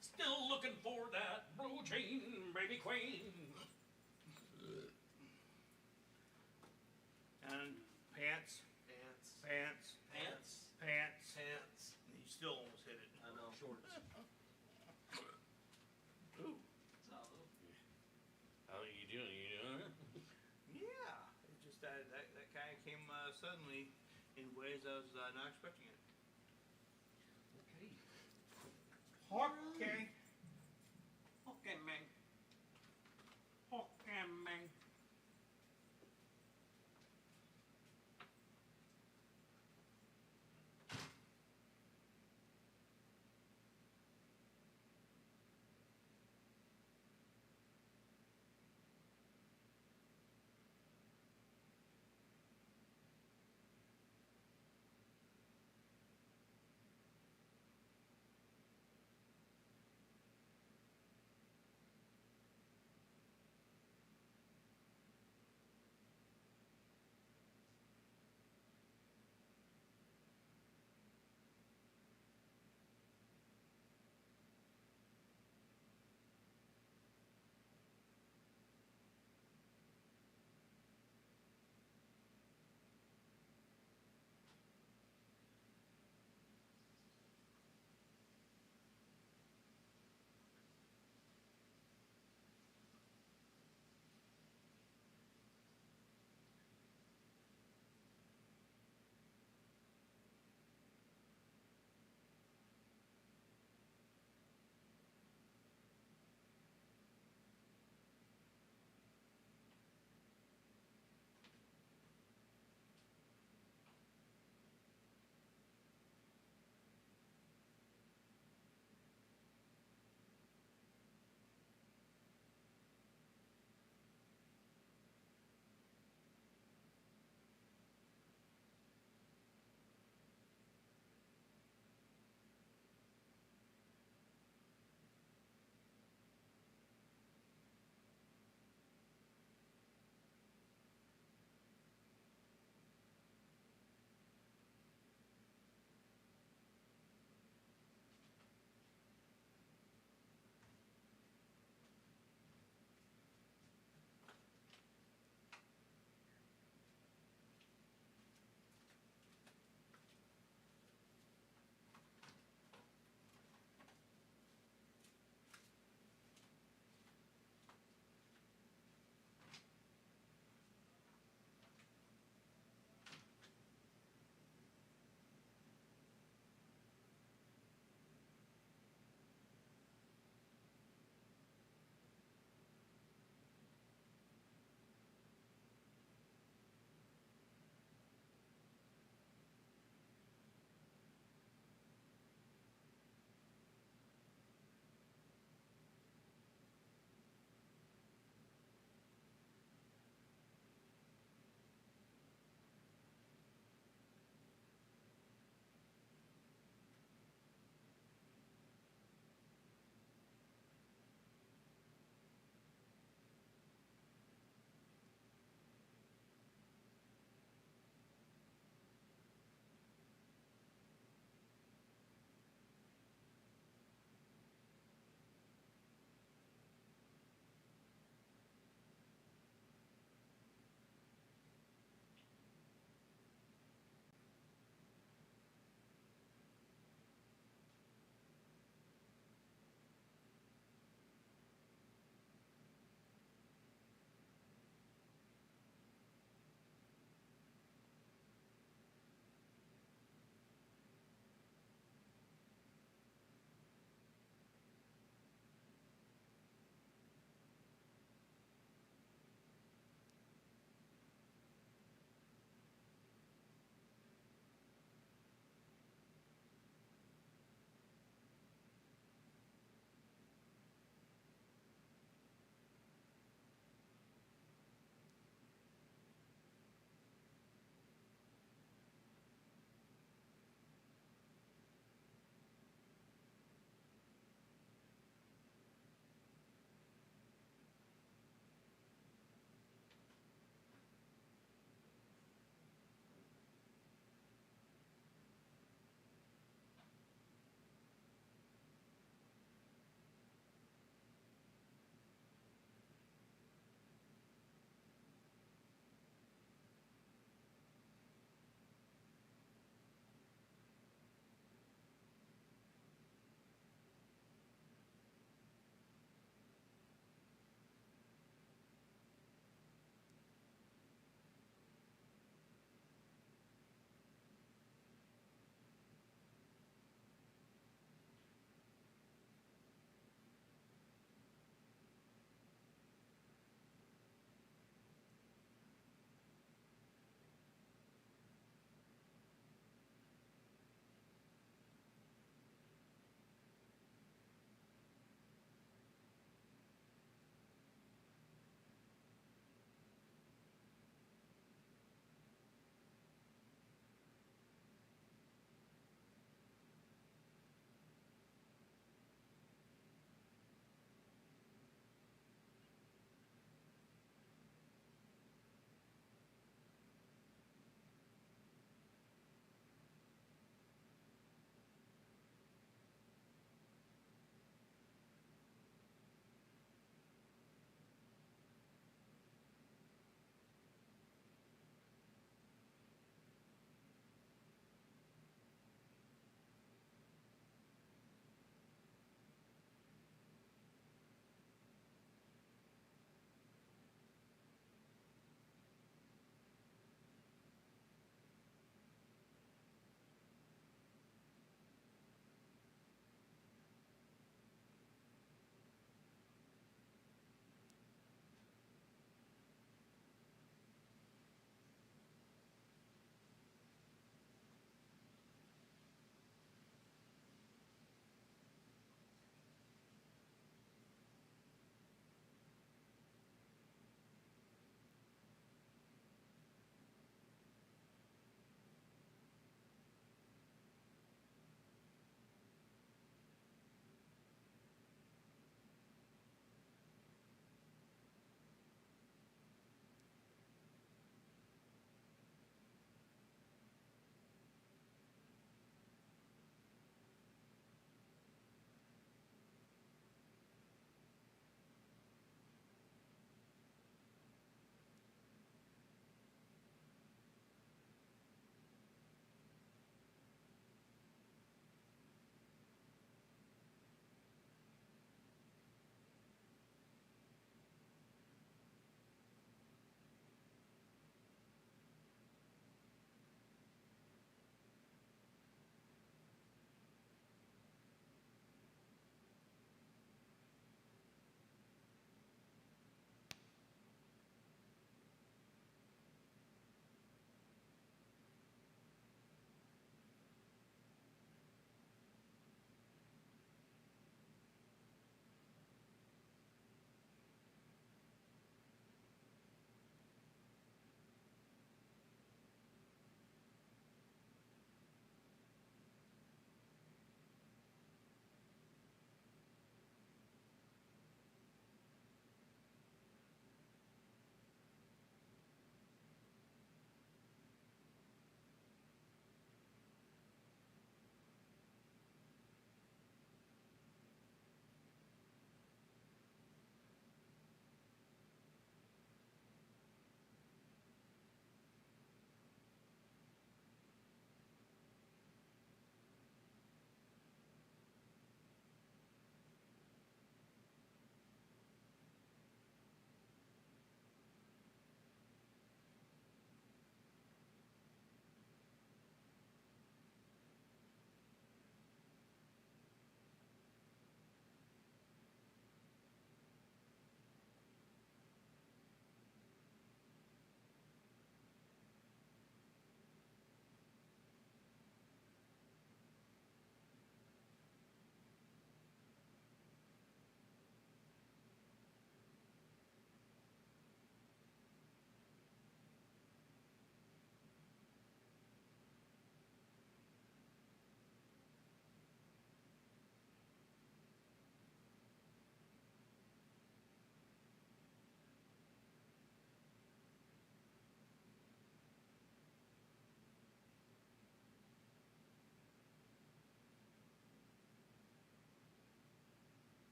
Still looking for that blue chain, baby queen. And pants. You still almost hit it. I know. Shorts. Ooh. How are you doing? Yeah. It just that kind of came suddenly in ways I was not expecting it. Okay. Okay, man.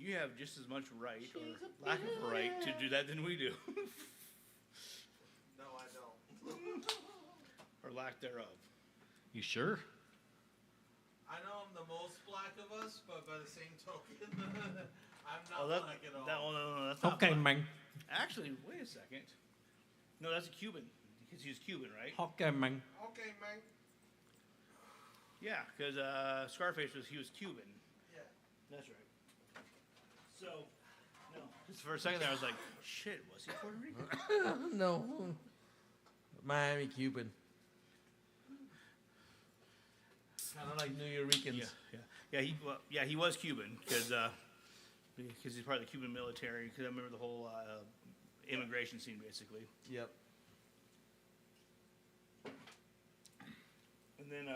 you have just as much right or lack of a right to do that than we do. No, I don't. Or lack thereof. You sure? I know I'm the most black of us, but by the same token, I'm not Oh, that, black at all. no, that's not Okay, black. man. Actually, wait a second. No, that's a Cuban. Because he was Cuban, right? Okay, man. Okay, man. Yeah, because Scarface he was Cuban. Yeah. That's right. So, no. Just for a second there, I was like, shit, was he Puerto Rican? No. Miami Cuban. Kind of like New Yorkers. Yeah, he was Cuban because he's part of the Cuban military. Because I remember the whole immigration scene, basically. Yep. And then,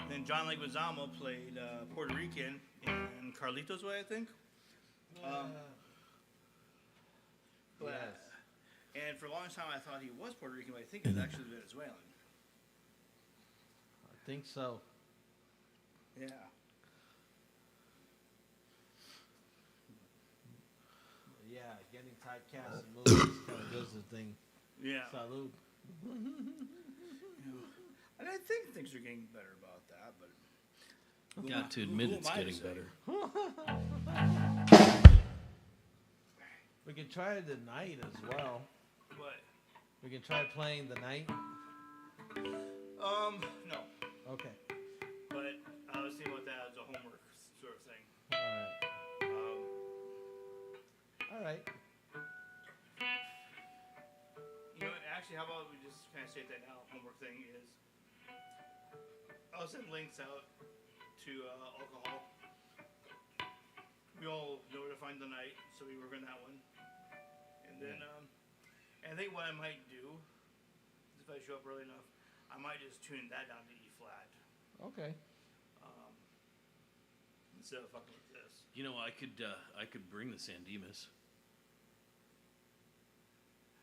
then John Leguizamo played Puerto Rican in Carlitos Way, I think. But, Yes. and for a long time, I thought he was Puerto Rican, but I think he was actually Venezuelan. I think so. Yeah. Yeah, getting typecast in movies kind of does the thing. Yeah. Salud. And I think things are getting better about that, but Got to admit who it's am I to getting say? better. We can try it tonight as well. What? We can try playing the night. No. Okay. But I was thinking about that as a homework sort of thing. All right. You know, actually, how about we just kind of state that now? Homework thing is, I'll send links out to alcohol. We all know where to find the night, so we work on that one. And then, and I think what I might do, if I show up early enough, I might just tune that down to E flat. Okay. Instead of fucking with this. You know, I could bring the San Dimas.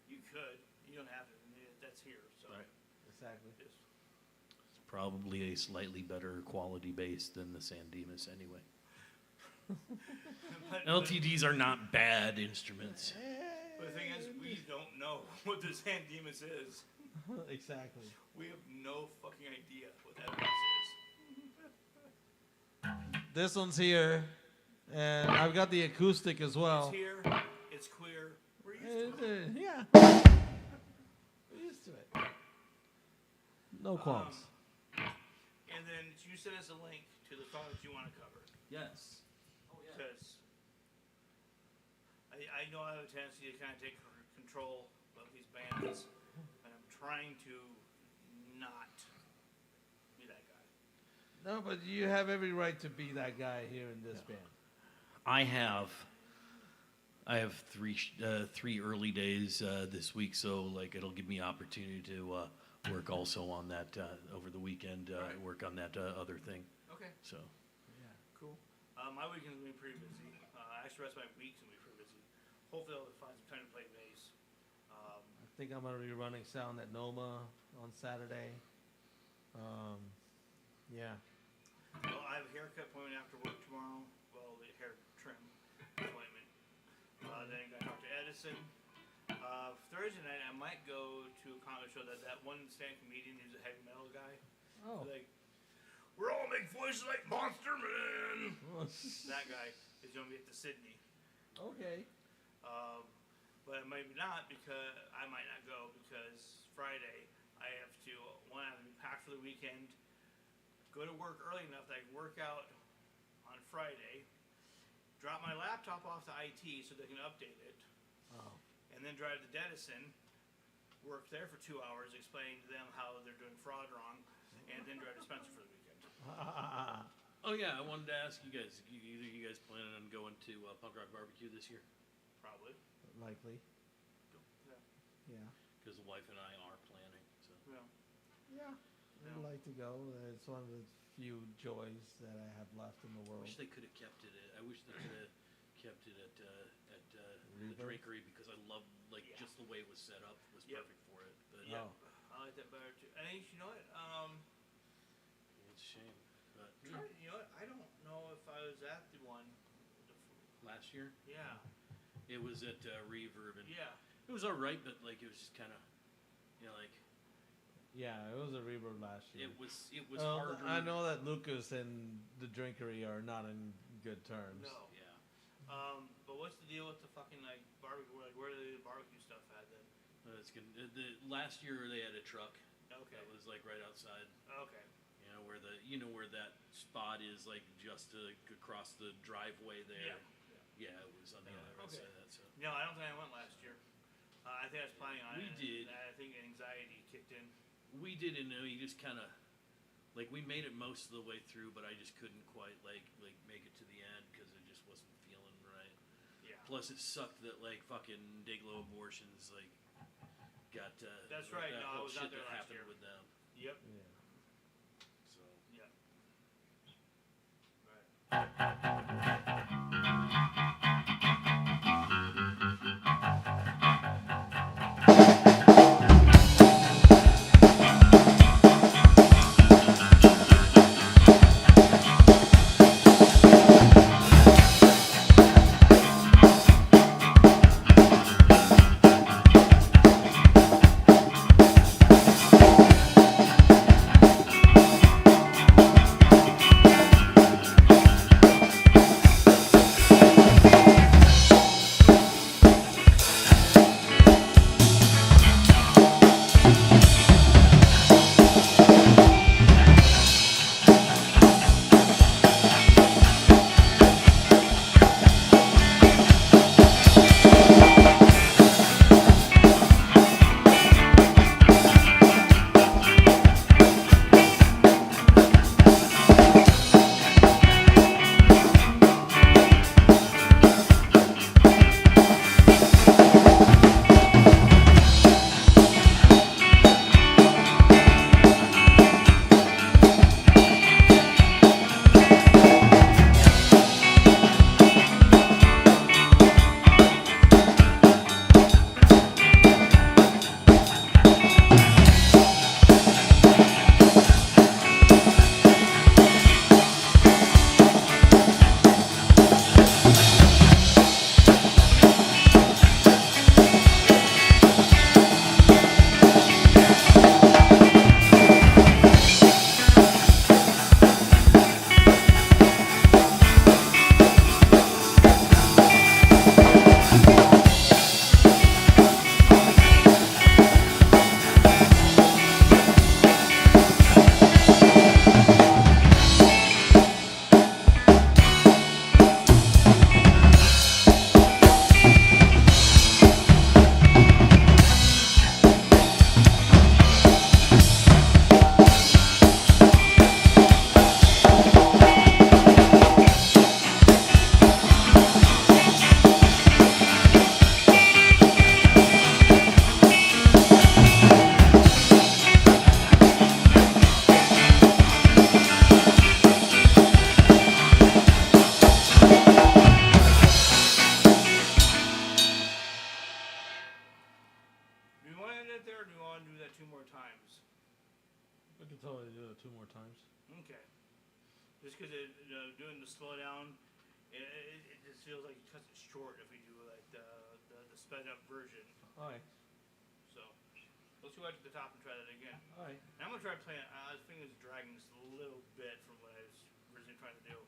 You could. You don't have to. I mean, that's here. So. Right. Exactly. Just, It's probably a slightly better quality bass than the San Dimas anyway. but, LTDs are not bad instruments. but the thing is, we don't know what the San Dimas is. Exactly. We have no fucking idea what that bass is. This one's here, and I've got the acoustic as well. It's here. It's queer. We're used to it. Yeah. We're used to it. No qualms. And then you send us a link to the song that you want to cover. Yes. Because I know I have a tendency to kind of take control of these bands, and I'm trying to not be that guy. No, but you have every right to be that guy here in this band. I have three early days this week, so like it'll give me opportunity to work also on that over the weekend. Right. Work on that other thing. Okay. So Yeah. Cool. My weekend's gonna be pretty busy. Actually, the rest of my week's gonna be pretty busy. Hopefully, I'll find some time to play bass. I think I'm gonna be running sound at Noma on Saturday. Yeah. Well, I have a haircut appointment after work tomorrow. Well, the hair trim appointment. Then I got to talk to Edison. Thursday night, I might go to a comedy show that one stand comedian who's a heavy metal guy. Oh. Like, we're all make voices like Monster Man. That guy is going to be at the Sydney. Okay. But it might not because I might not go because Friday I have to be packed for the weekend, go to work early enough that I can work out on Friday, drop my laptop off to IT so they can update it, Oh. and then drive to Dedison, work there for 2 hours, explaining to them how they're doing fraud wrong, and then drive to Spencer for the weekend. oh yeah, I wanted to ask you guys. Either you guys planning on going to Punk Rock Barbecue this year? Probably. Likely. Yeah. Yeah. Because the wife and I are planning. So. Yeah. Yeah. I'd Yeah. like to go. It's one of the few joys that I have left in the I world. wish they could have kept it. I wish they could have kept it at the Reverb? Drinkery because I love just the way it was set up was Yep. perfect for it. But Yeah. I like that better too. And you know what? it's a shame. But You know what? I don't know if I was at the one. last year, Yeah. it was at Reverb, and Yeah. it was all right, but like it was just kind of, like Yeah, it was a reverb last year. it was harder. I know that Lucas and the Drinkery are not in good terms. No. Yeah. But what's the deal with the fucking like barbecue? Like, where do the barbecue stuff at then? It's good. Last year they had a truck Okay. that was like right outside. Okay. Where that spot is, like just across the driveway there. Yeah. Yeah, it was on the other Okay. side of that. So No, I don't think I went last year. I think I was planning on We it. did. And I think anxiety kicked in. we did, and we just kind of like we made it most of the way through, but I just couldn't quite like make it to the end because it just wasn't feeling right. Yeah. Plus, it sucked that like fucking Dayglow Abortions like got. That's like, right. that No, I whole was out shit there that last happened year. with them. Yep. Yeah. So. Yep. Right. Do you want to end it there, or do you want to do that 2 more times? We can totally do it 2 more times. Okay. Just because doing the slow down, it just feels like it cuts it short if we do like the sped up version. Alright. So let's go back to the top and try that again. Alright. And I'm gonna try playing. I was thinking it's dragging just a little bit from what I was originally trying to do.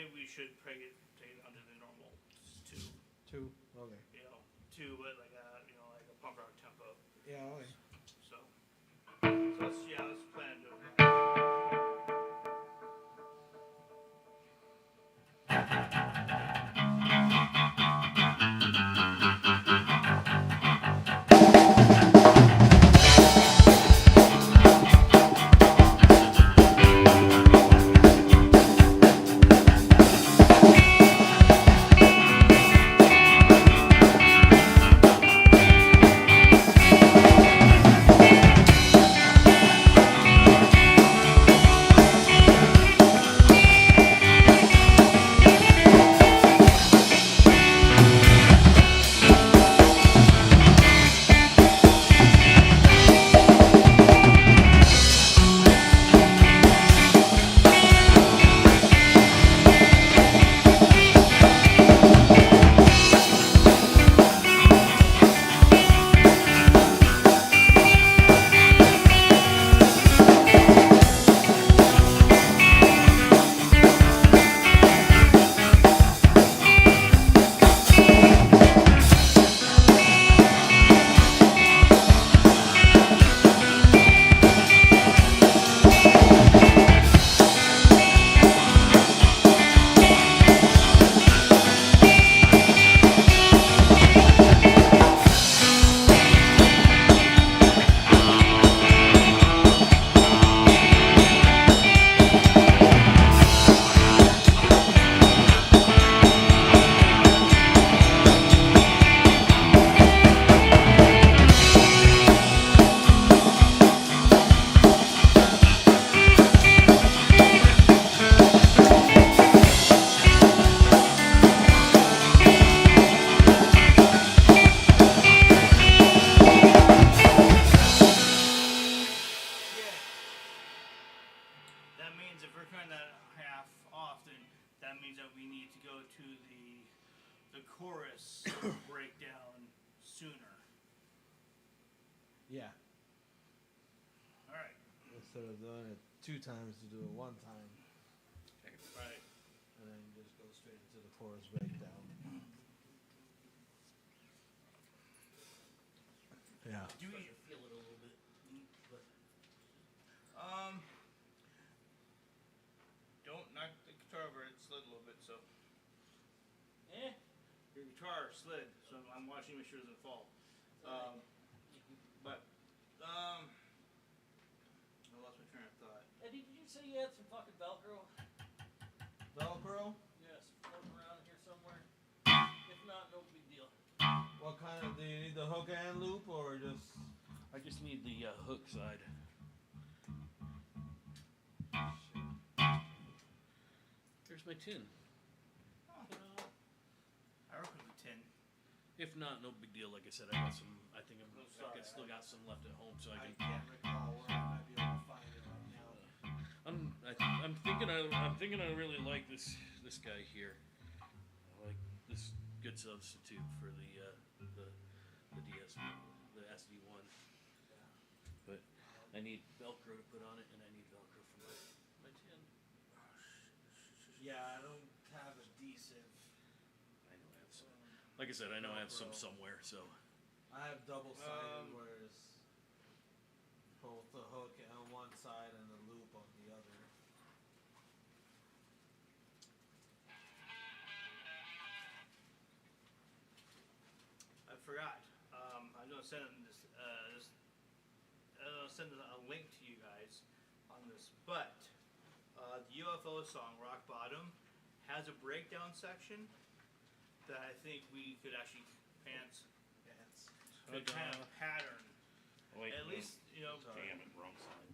maybe we should take it under the normal 2. 2. Okay. 2, but like a pump rock tempo. Yeah. Okay. So let's plan to do it. That means if we're cutting that half off, then that means that we need to go to the chorus breakdown sooner. Yeah. All right. Instead of doing it 2 times, to do it 1 time, Right. and then just go straight into the chorus breakdown. Yeah. Do we feel it a little bit? But don't knock the guitar over. It slid a little bit, so. Eh. Your guitar slid, so I'm watching to make sure it doesn't fall. But I lost my train of thought. Eddie, did you say you had some fucking Velcro? Velcro? Yes, floating around here somewhere. If not, no big deal. What kind of, do you need the hook and loop, or just? I just need the hook side. Here's my tin. Oh. I work with a tin. If not, no big deal. Like I said, I got some. I think sorry, I still got some left at home, so I can. can't recall where I might be able to find it right now. I'm thinking I really like this guy here. I like this good substitute for the DS the SD1. But I need Velcro to put on it, and I need Velcro for my tin. Yeah, I don't have adhesive. I know I have some. Like I said, I know I have some somewhere. So I have double-sided, where it's both the hook on one side and the loop on the other. I forgot. I'm gonna send a link to you guys on this, but the UFO song "Rock Bottom" has a breakdown section that I think we could actually could kind of pattern. wait, At least damn it, wrong side.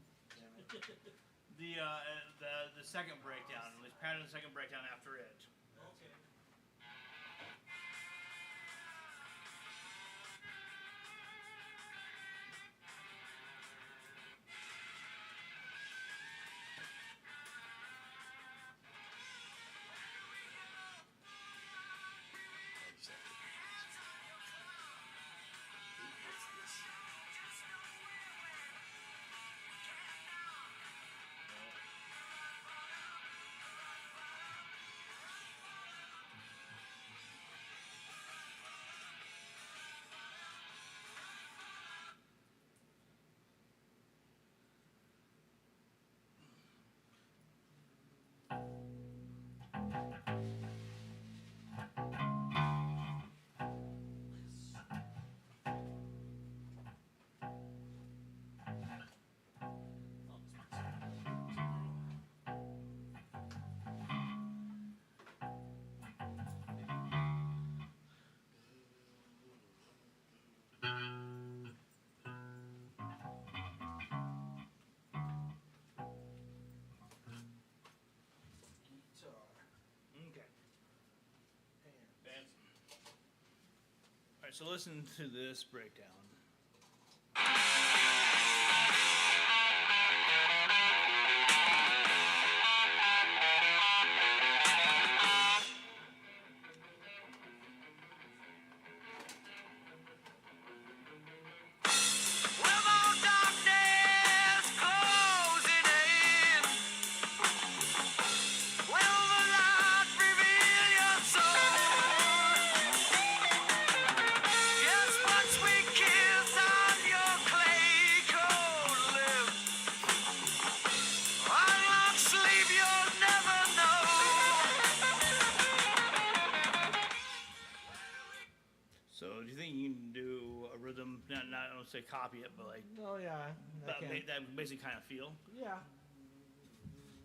the second breakdown. At least pattern the second breakdown after it. Okay. Okay. Alright, so listen to this breakdown. So, do you think you can do a rhythm? Not I don't say copy it, but like Oh yeah, I can. that basically kind of feel. Yeah,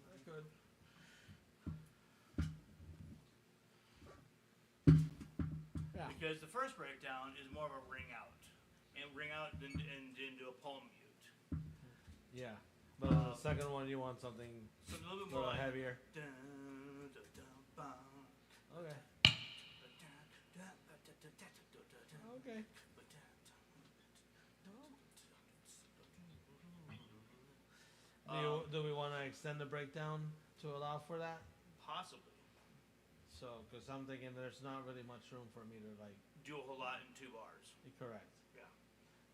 I could. Yeah. Because the first breakdown is more of a ring out, and then do a palm mute. Yeah, but the second one you want something So a little a bit more little like, heavier. dun, dun, dun, bum, Okay. dun, dun, Okay. Do we want to extend the breakdown to allow for that? Possibly So, because I'm thinking there's not really much room for me to like. do a whole lot in 2 bars. Correct. Yeah.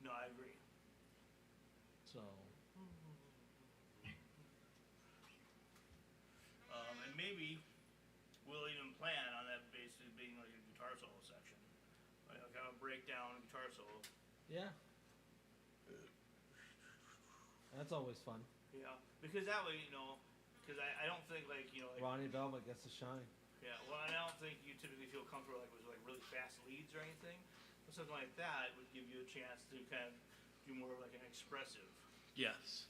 No, I agree. So. And maybe we'll even plan on that basically being like a guitar solo section, like kind of breakdown guitar solo. Yeah. That's always fun. Yeah, because that way, because I don't think like, like, Ronnie Velvet gets to shine. yeah, well, and I don't think you typically feel comfortable like with like really fast leads or anything. But something like that would give you a chance to kind of do more of like an expressive. Yes.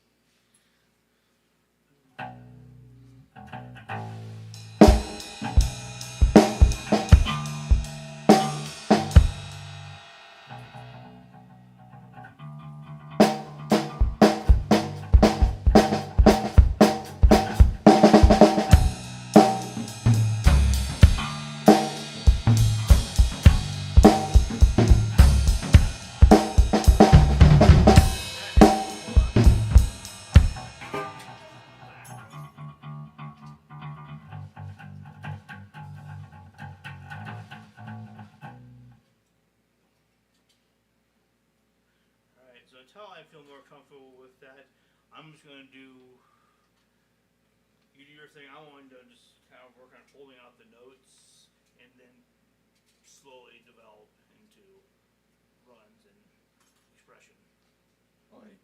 Alright, so until I feel more comfortable with that, I'm just going to do, you do your thing, I'm going to just kind of work on holding out the notes and then slowly develop into runs and expression. All right.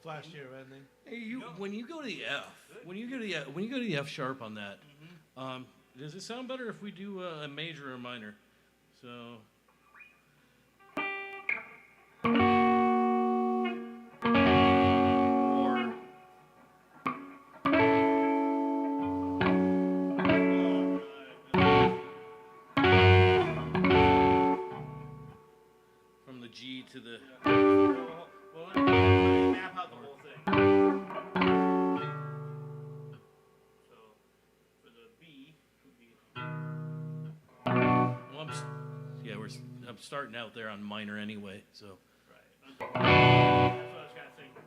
flash here, ending. Hey, when you go to the F, when you go to the F sharp on that, does it sound better if we do a major or minor? So. From the G to the. Well, let me map out the whole thing. So, for the B, would be. Well, I'm starting out there on minor anyway, so. Right. Okay. That's what I was kind of thinking.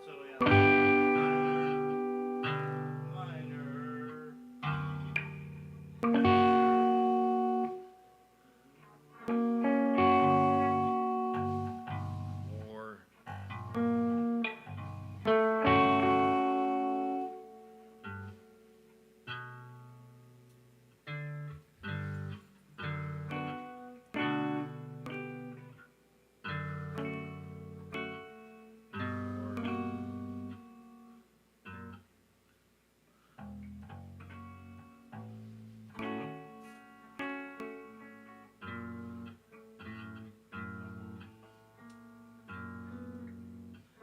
So, yeah. Minor. Or.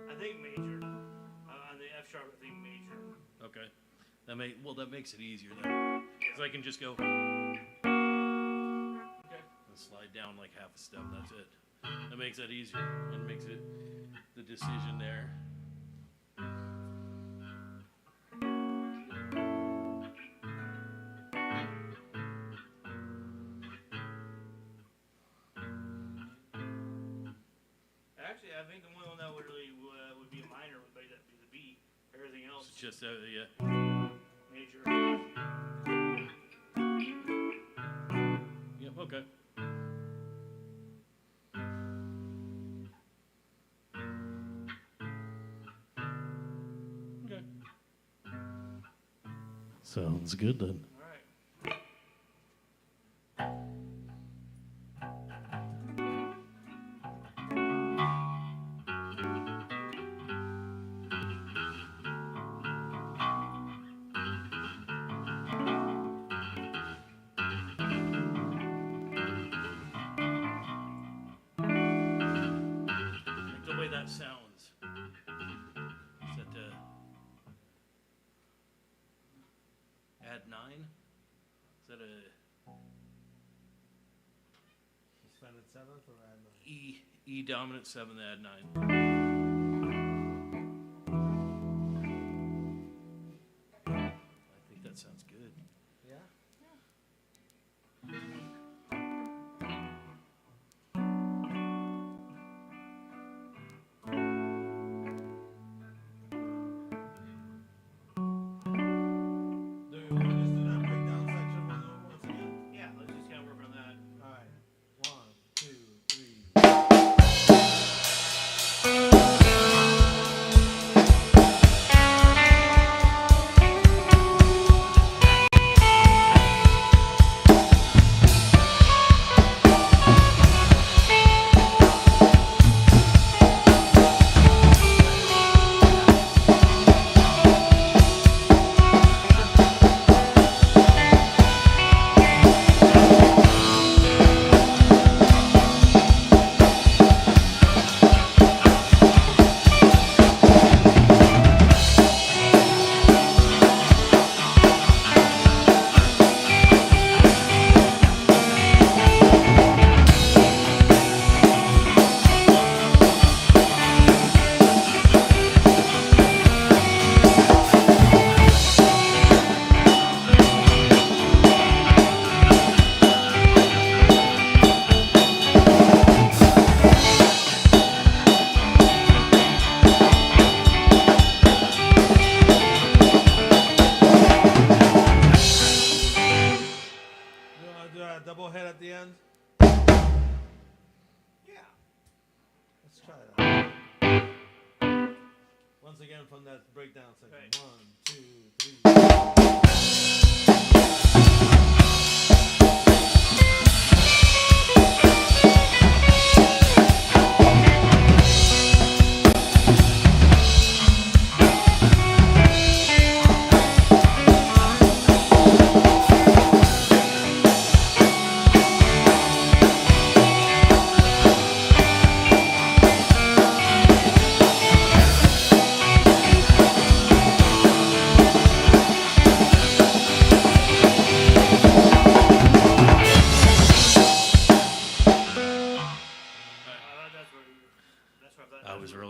I think major. On the F sharp, I think major. Okay. That makes it easier then. Because I can just go. Okay. And slide down like half a step. That's it. That makes that easier and makes it the decision there. Actually, I think the only one that would really would be a minor would be the B. Everything else, It's just yeah. major. Yep. Okay. Okay. Sounds good then. All right. Like the way that sounds. Is that add 9? Is that a Suspended seventh or add 9? E dominant 7 add 9? I think that sounds good. Yeah. Do we want to just do that breakdown section once again? Yeah, let's just kind of work on that. All right. 1, 2, 1, 2, 3.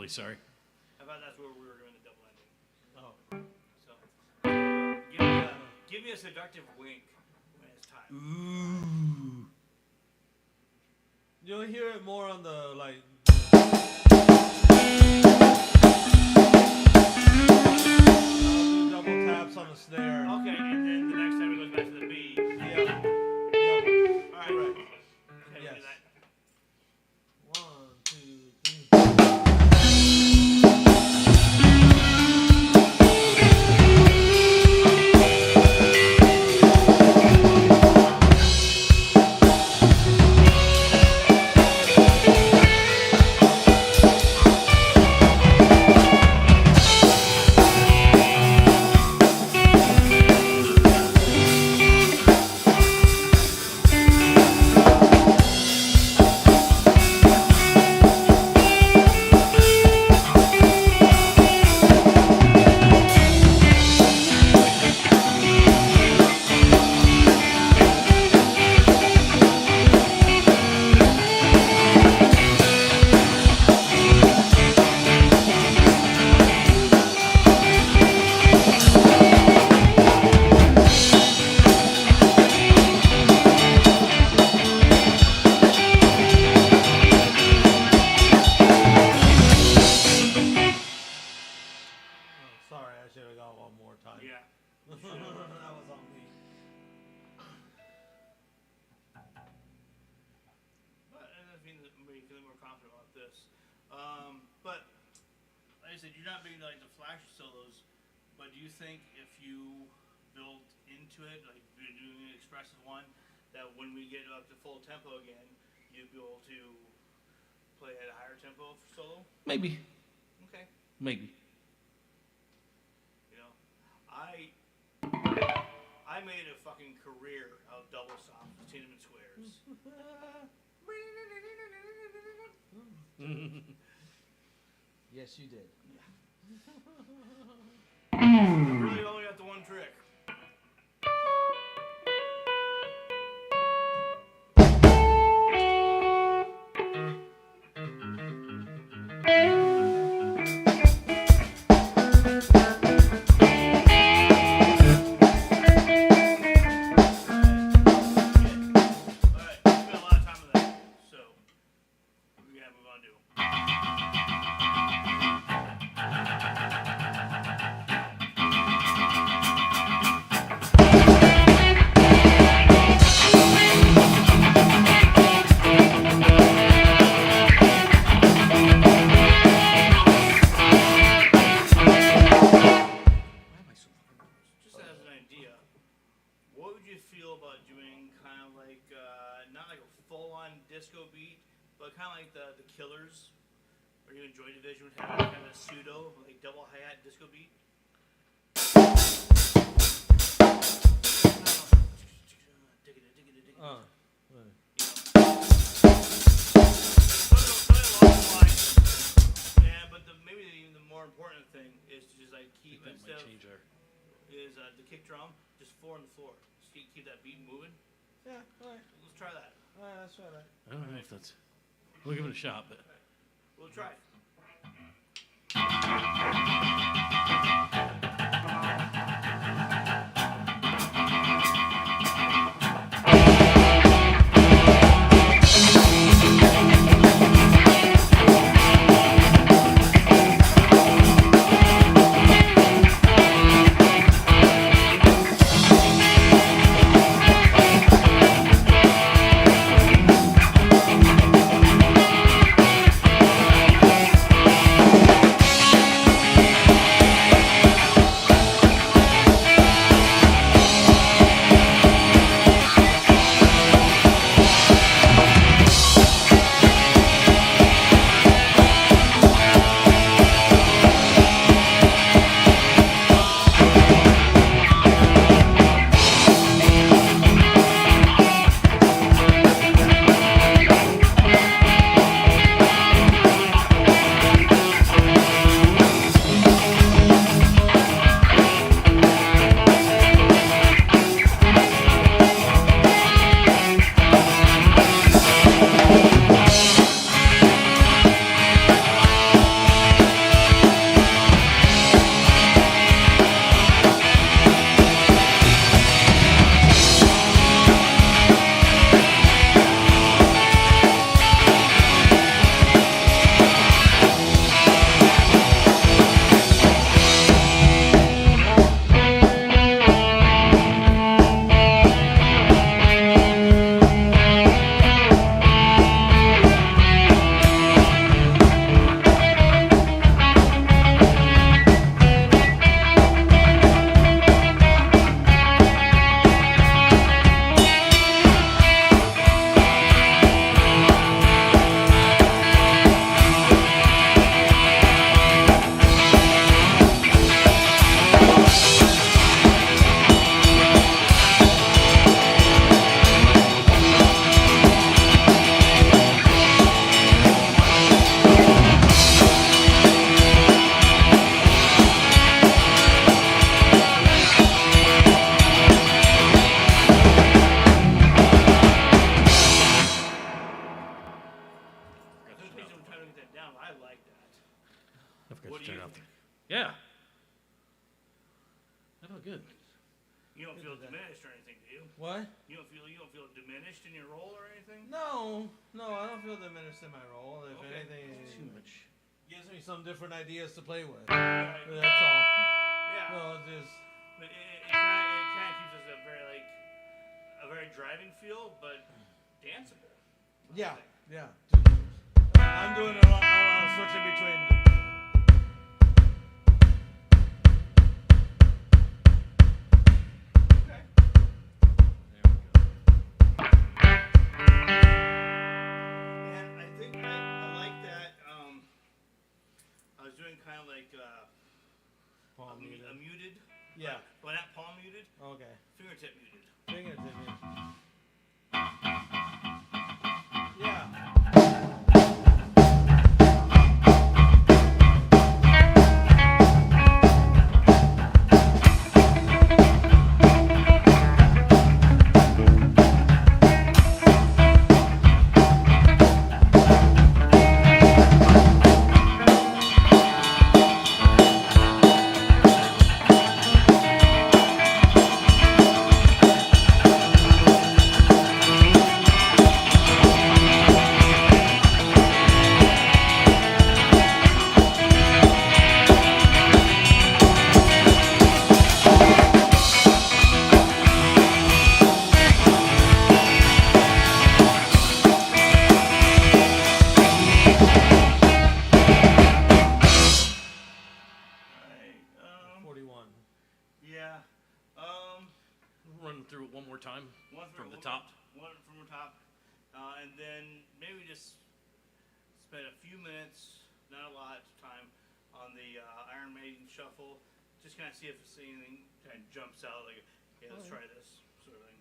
really sorry. I thought that's where we were doing the double ending. Oh. So, give me a seductive wink when it's time. Ooh. You'll hear it more on the like. I'll do double taps on the snare. Okay, and then the next time it goes back to the B. Yep. Yep. All right. Correct. Okay, Yes. do that. 1, 2, 3. Sorry, I should have gone one more time. Yeah. That was on me. But I think that maybe feeling more confident about this. But like I said, you're not being like the flashy solos. But do you think if you build into it, like you're doing an expressive one, that when we get up to full tempo again, you'd be able to play at a higher tempo for solo? Maybe. Okay. Maybe. You know, I made a fucking career out of double stops, Tiananmen squares. Yes, you did. I really only got the one trick. Alright, we spent a lot of time on that, so we gotta move on to. Just as an idea, what would you feel about doing kind of like, not like a full-on disco beat, but kind of like the Killers, or even Joy Division would have kind of a pseudo, like double hi-hat disco beat? Yeah, but maybe the more important thing is to just like keep That instead might of change our. the kick drum, just 4 on the floor. Just keep that beat moving. Yeah, alright. Let's try that. Alright, that's right. I don't know if that's. We'll give it a shot, but. We'll try. Yeah. I felt good. You don't feel diminished or anything, do you? What? You don't feel diminished in your role or anything? No, I don't feel diminished in my role. If Okay. anything, Too much. gives me some different ideas to play with. Right. That's all. Yeah. No, it's just But it kind of keeps us a very driving feel, but danceable. yeah. I'm doing a lot of switching between. Okay. There we go. And I think I like that. I was doing kind of like Palm muted. a muted. Yeah. Well, not palm muted. Okay. Fingertip muted. Fingertip. Yeah. Alright. 41. Yeah. Run through it one more time One from the top. One from the top, and then maybe just spend a few minutes, not a lot of time, on the Iron Maiden shuffle. Just kind of see if anything kind of jumps out. Like, okay, let's try this sort of thing.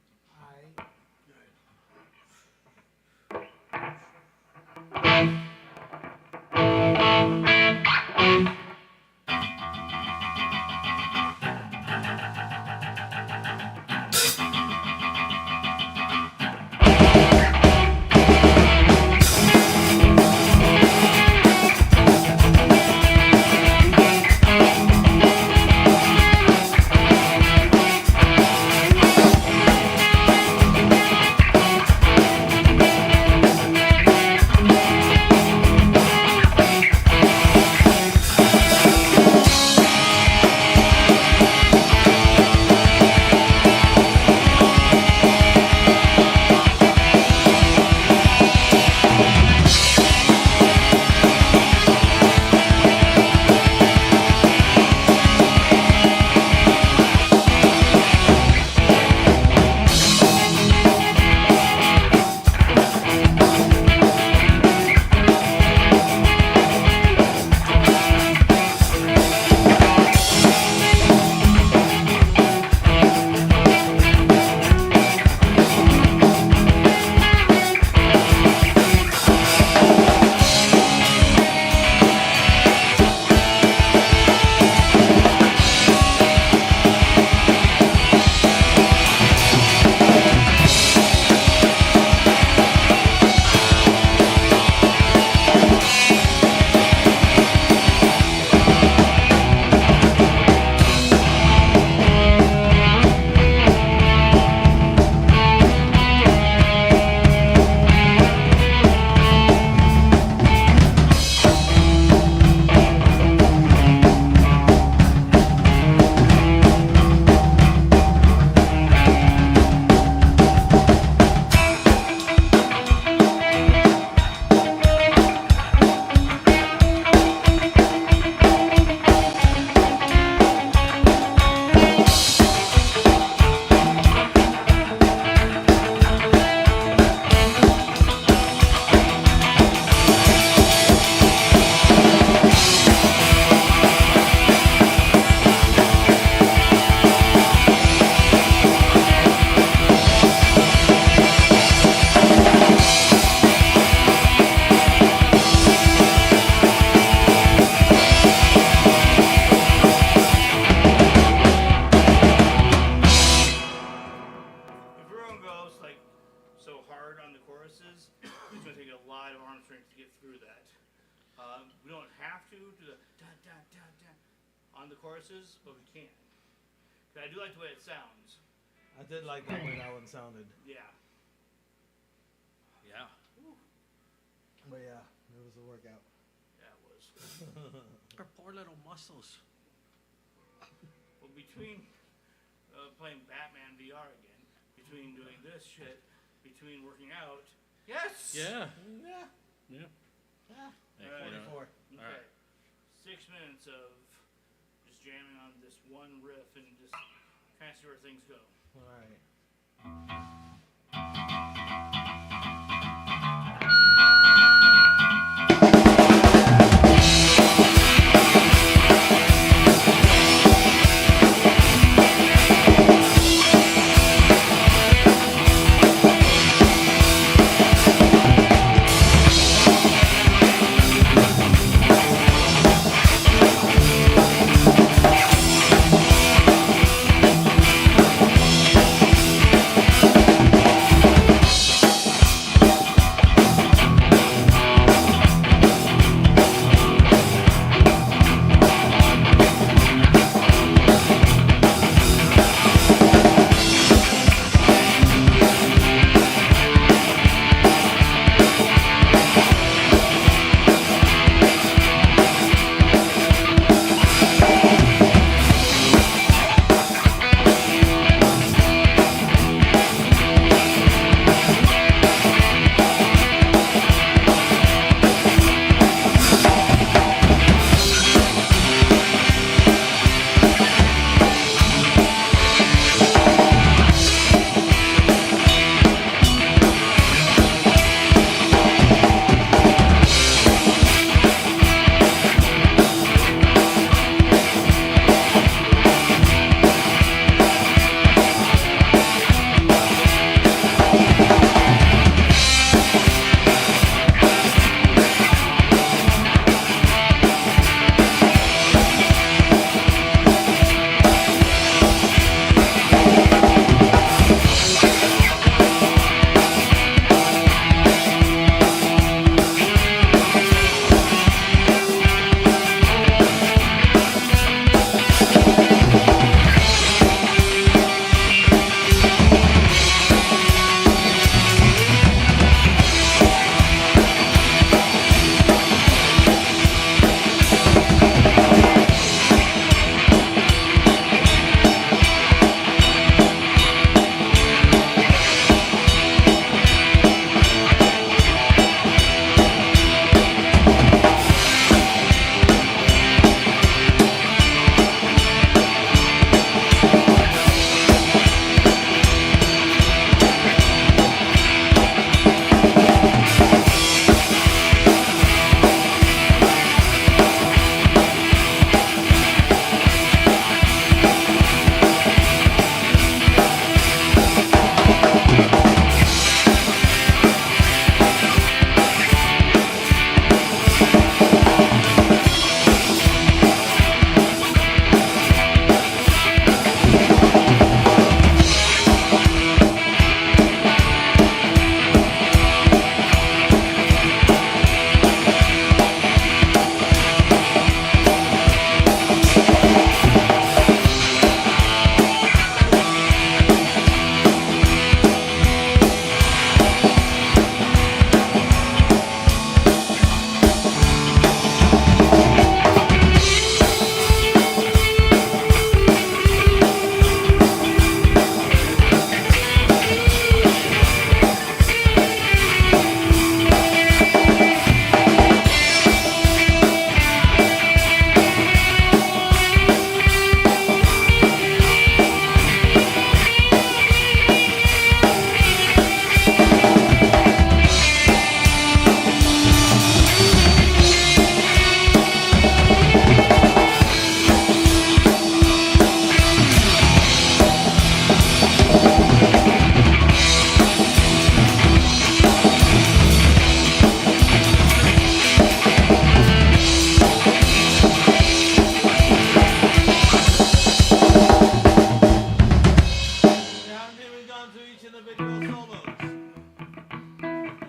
We don't have to do the da da da da, on the choruses, but we can't. 'Cause I do like the way it sounds. I did like the way that one sounded. Yeah. Yeah. But yeah, it was a workout. Yeah, it was. Our poor little muscles. Well, between playing Batman VR again, between doing this shit, between working out. Yes! Yeah. Yeah. Yeah. Yeah. Hey, Alright. 24. Okay. Alright. 6 minutes of just jamming on this one riff and just kind of see where things go. All right.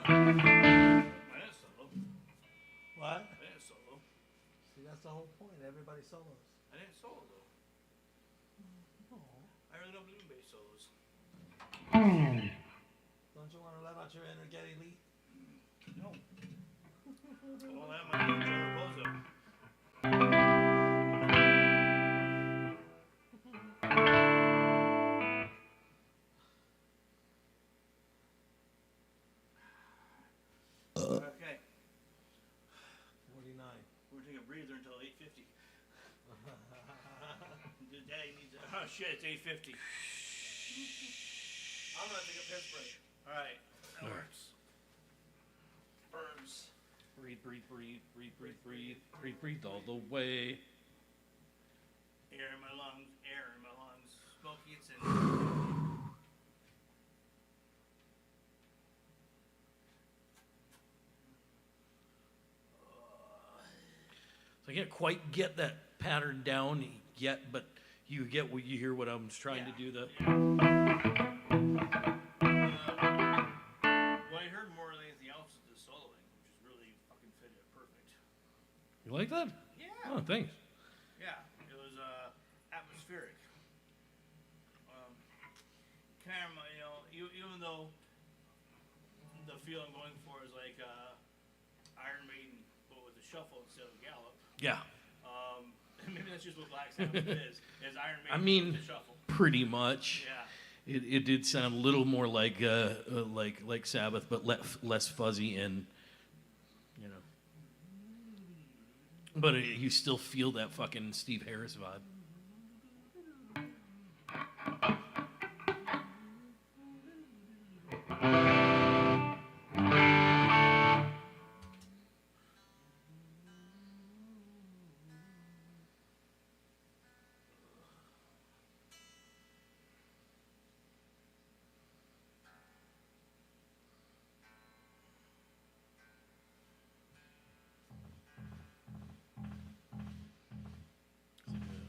Minute solo. What? Minute solo. See, that's the whole point. Everybody solos. I didn't solo though. I really don't believe in bass solos. Don't you want to let out your inner Geddy Lee? No. Well, that might be Trevor Bozo. Okay. 49. We're gonna take a breather until 8:50. Daddy needs a, oh shit, it's 8:50. I'm gonna take a piss break. Alright, that works. Burns. Breathe, breathe, breathe, breathe, breathe, breathe, breathe, breathe all the way. Air in my lungs, air in my lungs. Smoky, it's in. So I can't quite get that pattern down yet, but you get what you hear what I'm trying to do. What I heard more than anything else is the soloing, which is really fucking fit it perfect. You like that? Yeah. Oh, thanks. Yeah, it was atmospheric. Kind of, even though the feel I'm going for is like Iron Maiden, but with a shuffle instead of a gallop. Yeah. Maybe that's just what Black Sabbath is Iron Maiden I mean, with a shuffle. pretty much. Yeah. It did sound a little more like Sabbath, but less fuzzy and, you know. But you still feel that fucking Steve Harris vibe.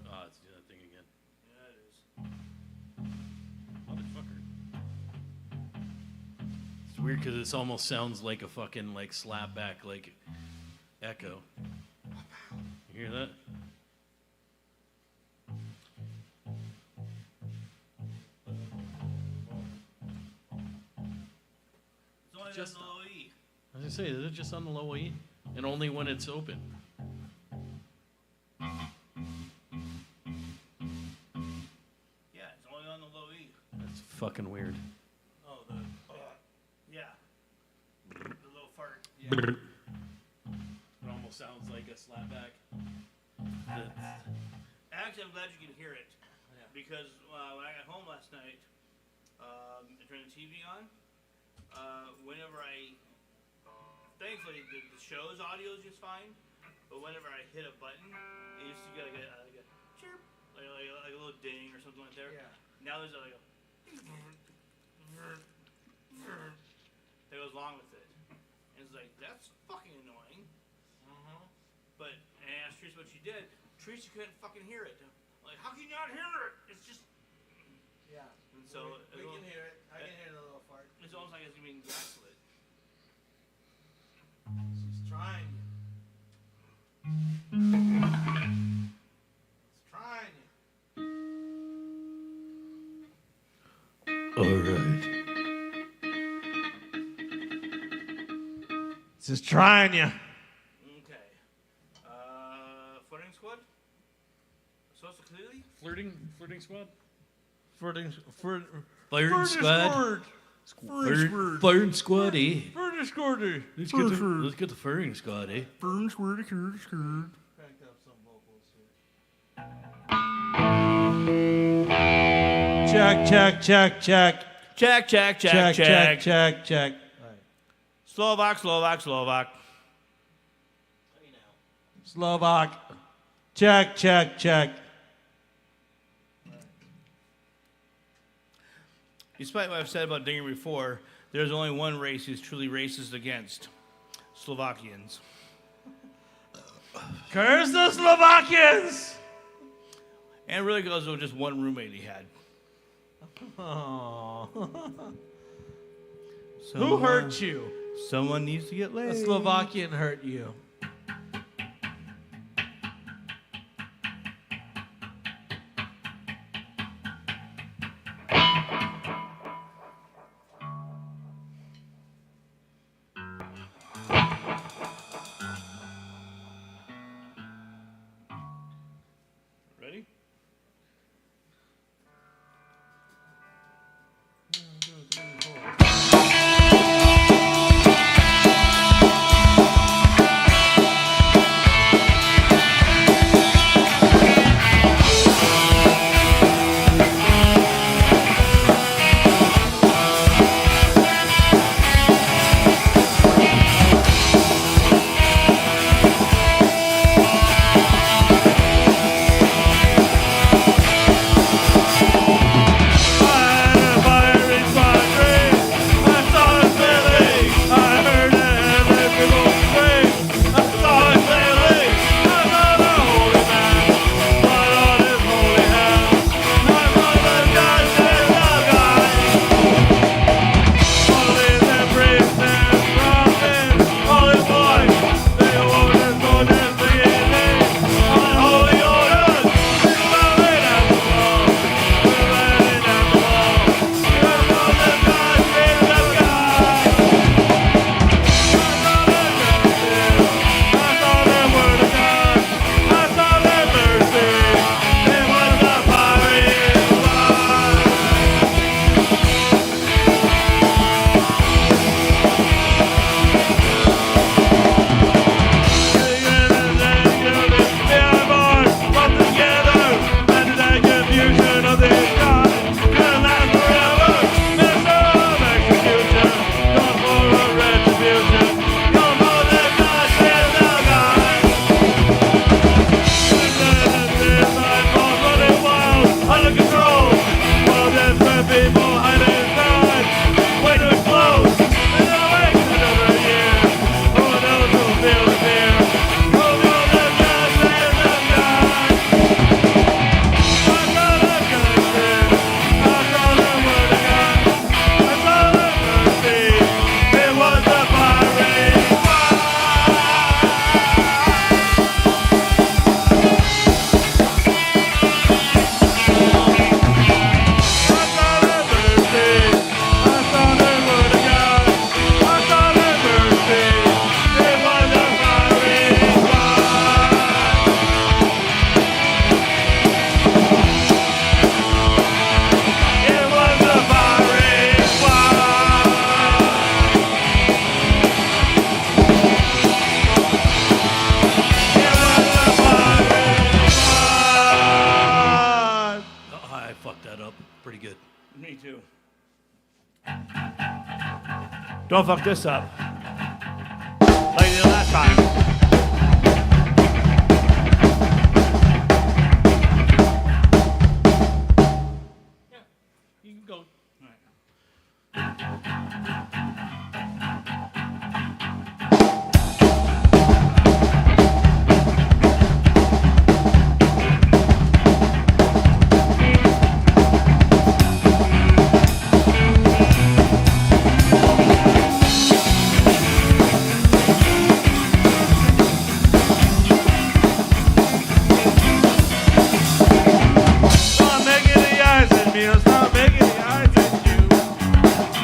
Let's do that thing again. Yeah, it is. Motherfucker. It's weird because it almost sounds like a fucking like slapback like echo. You hear that? It's only Just- on the low E. I was gonna say, is it just on the low E? And only when it's open. Yeah, it's only on the low E. That's fucking weird. Oh, Yeah. The little fart. It almost sounds like a slapback. Actually, I'm glad you can hear it. Because when I got home last night, I turned the TV on. Whenever thankfully the show's audio is just fine, but whenever I hit a button, it used to get like a chirp, like a little ding or something like that. Yeah. Now there's like a that goes along with it. And it's like, that's fucking annoying. But, and I asked Teresa what she did. Teresa couldn't fucking hear it. Like, how can you not hear it? It's just. Yeah. And so we can hear it. I can hear the little fart. it's almost like it's being gaslit. She's trying you. It's trying you. Alright. It's just trying you. Okay. Flirting squad? Social clearly? Flirting squad? Flirting Flirting squad. squad. Flirting squad, eh? Flirting squad. Let's get the flirting squad, eh? Crank up some vocals here. Check. Check. Right. Slovak. Slovak. Check. Despite what I've said about Dinger before, there's only one race he's truly racist against. Slovakians. Curse the Slovakians! And it really goes with just one roommate he had. Oh. Who Someone- hurt you? Someone needs to get laid. A Slovakian hurt you. Don't fuck this up. Like you did last time. Yeah, you can go. Stop making the eyes at me, or stop making the eyes at you.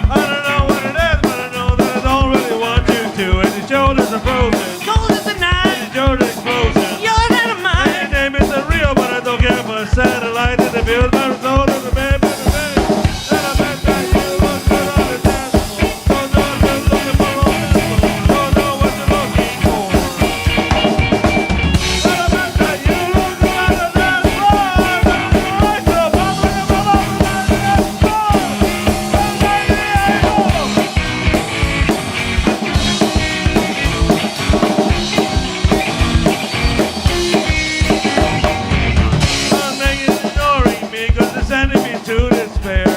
I don't know what it is, but I know that I don't really want you to. And your shoulders are frozen, Cold as a knife, your shoulders explosion. you're not a And mine. your name isn't real, but I don't care for a satellite that appeals my soul to the baby, the baby. And I bet that you look good on the dance floor. Don't know what you're looking for on that floor. Don't know what you're looking for. And I bet that you look good on the dance floor. Right to the bottom of the dance floor. I'm making ignoring me, 'cause it's sending me to despair.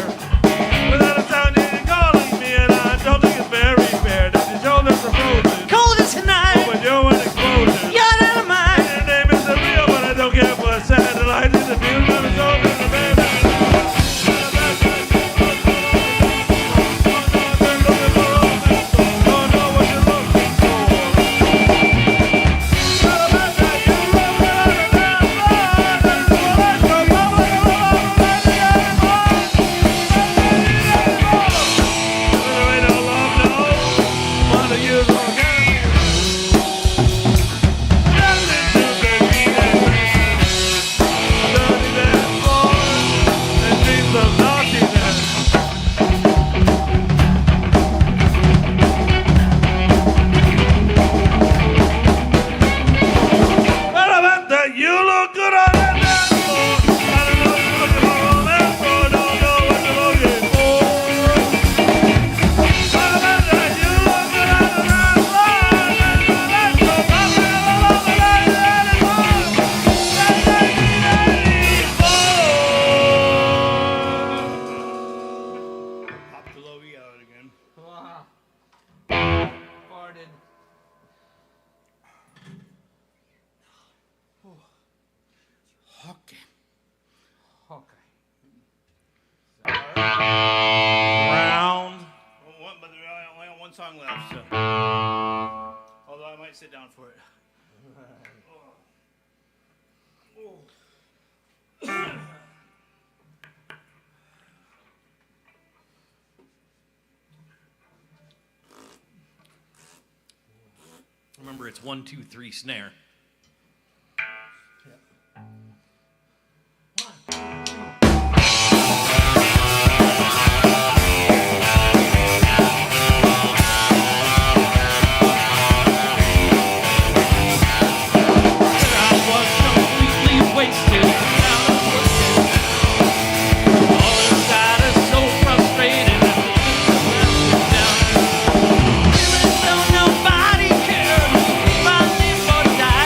Without a sound, you're calling me, and I don't think it's very fair. That your shoulders are frozen, Cold as a knife, but you're an explosion. you're not a mine. And your name isn't real, but I don't care for a satellite that appeals my soul to the baby. Don't know what you're looking for. You look good on that dance floor. I don't know what you're looking for on that floor. Don't know what you're looking for. You look good on the dance Pop the low E out again. Farted. Okay. Okay. Round. But we only got one song left, so. Although I might sit down for it. Remember, it's 1, 2, 3 snare. I was completely wasted. Now I'm wasted. All inside is so frustrated. Even though nobody cares if I live or die.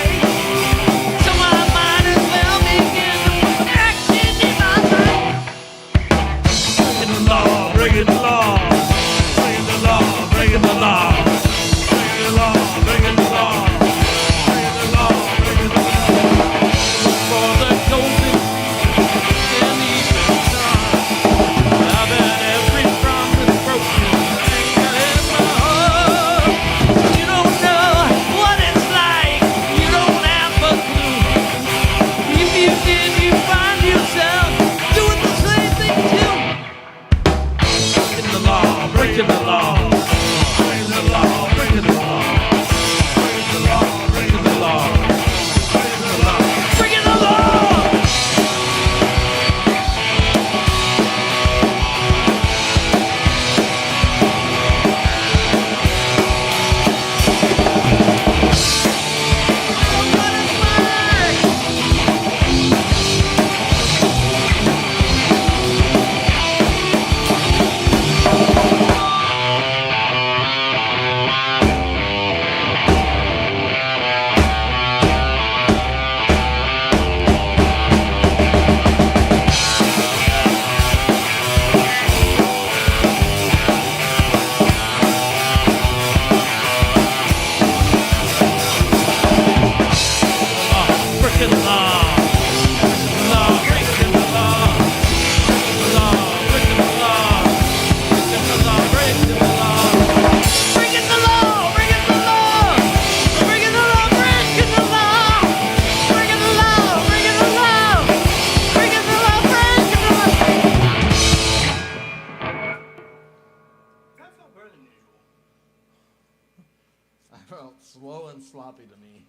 felt slow and sloppy to me.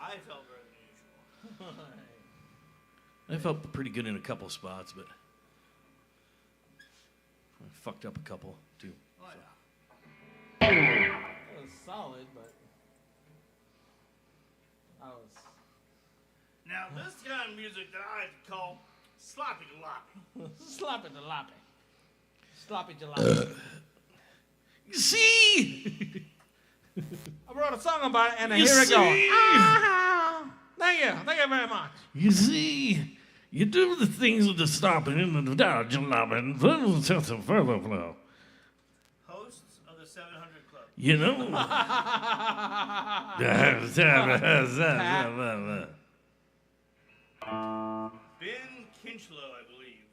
I felt better than usual. I felt pretty good in a couple spots, but I fucked up a couple too. Oh, yeah. It was solid, but I was. Now, this kind of music that I call sloppy jalopy. Sloppy jalopy. Sloppy jalopy. You see, I wrote a song about it, and You here it see? goes. Ah, thank you very much. you see, you do the things with the stopping and the dodge and lobbing. Hosts of the 700 Club. You know. Ben Kinchlow, I believe.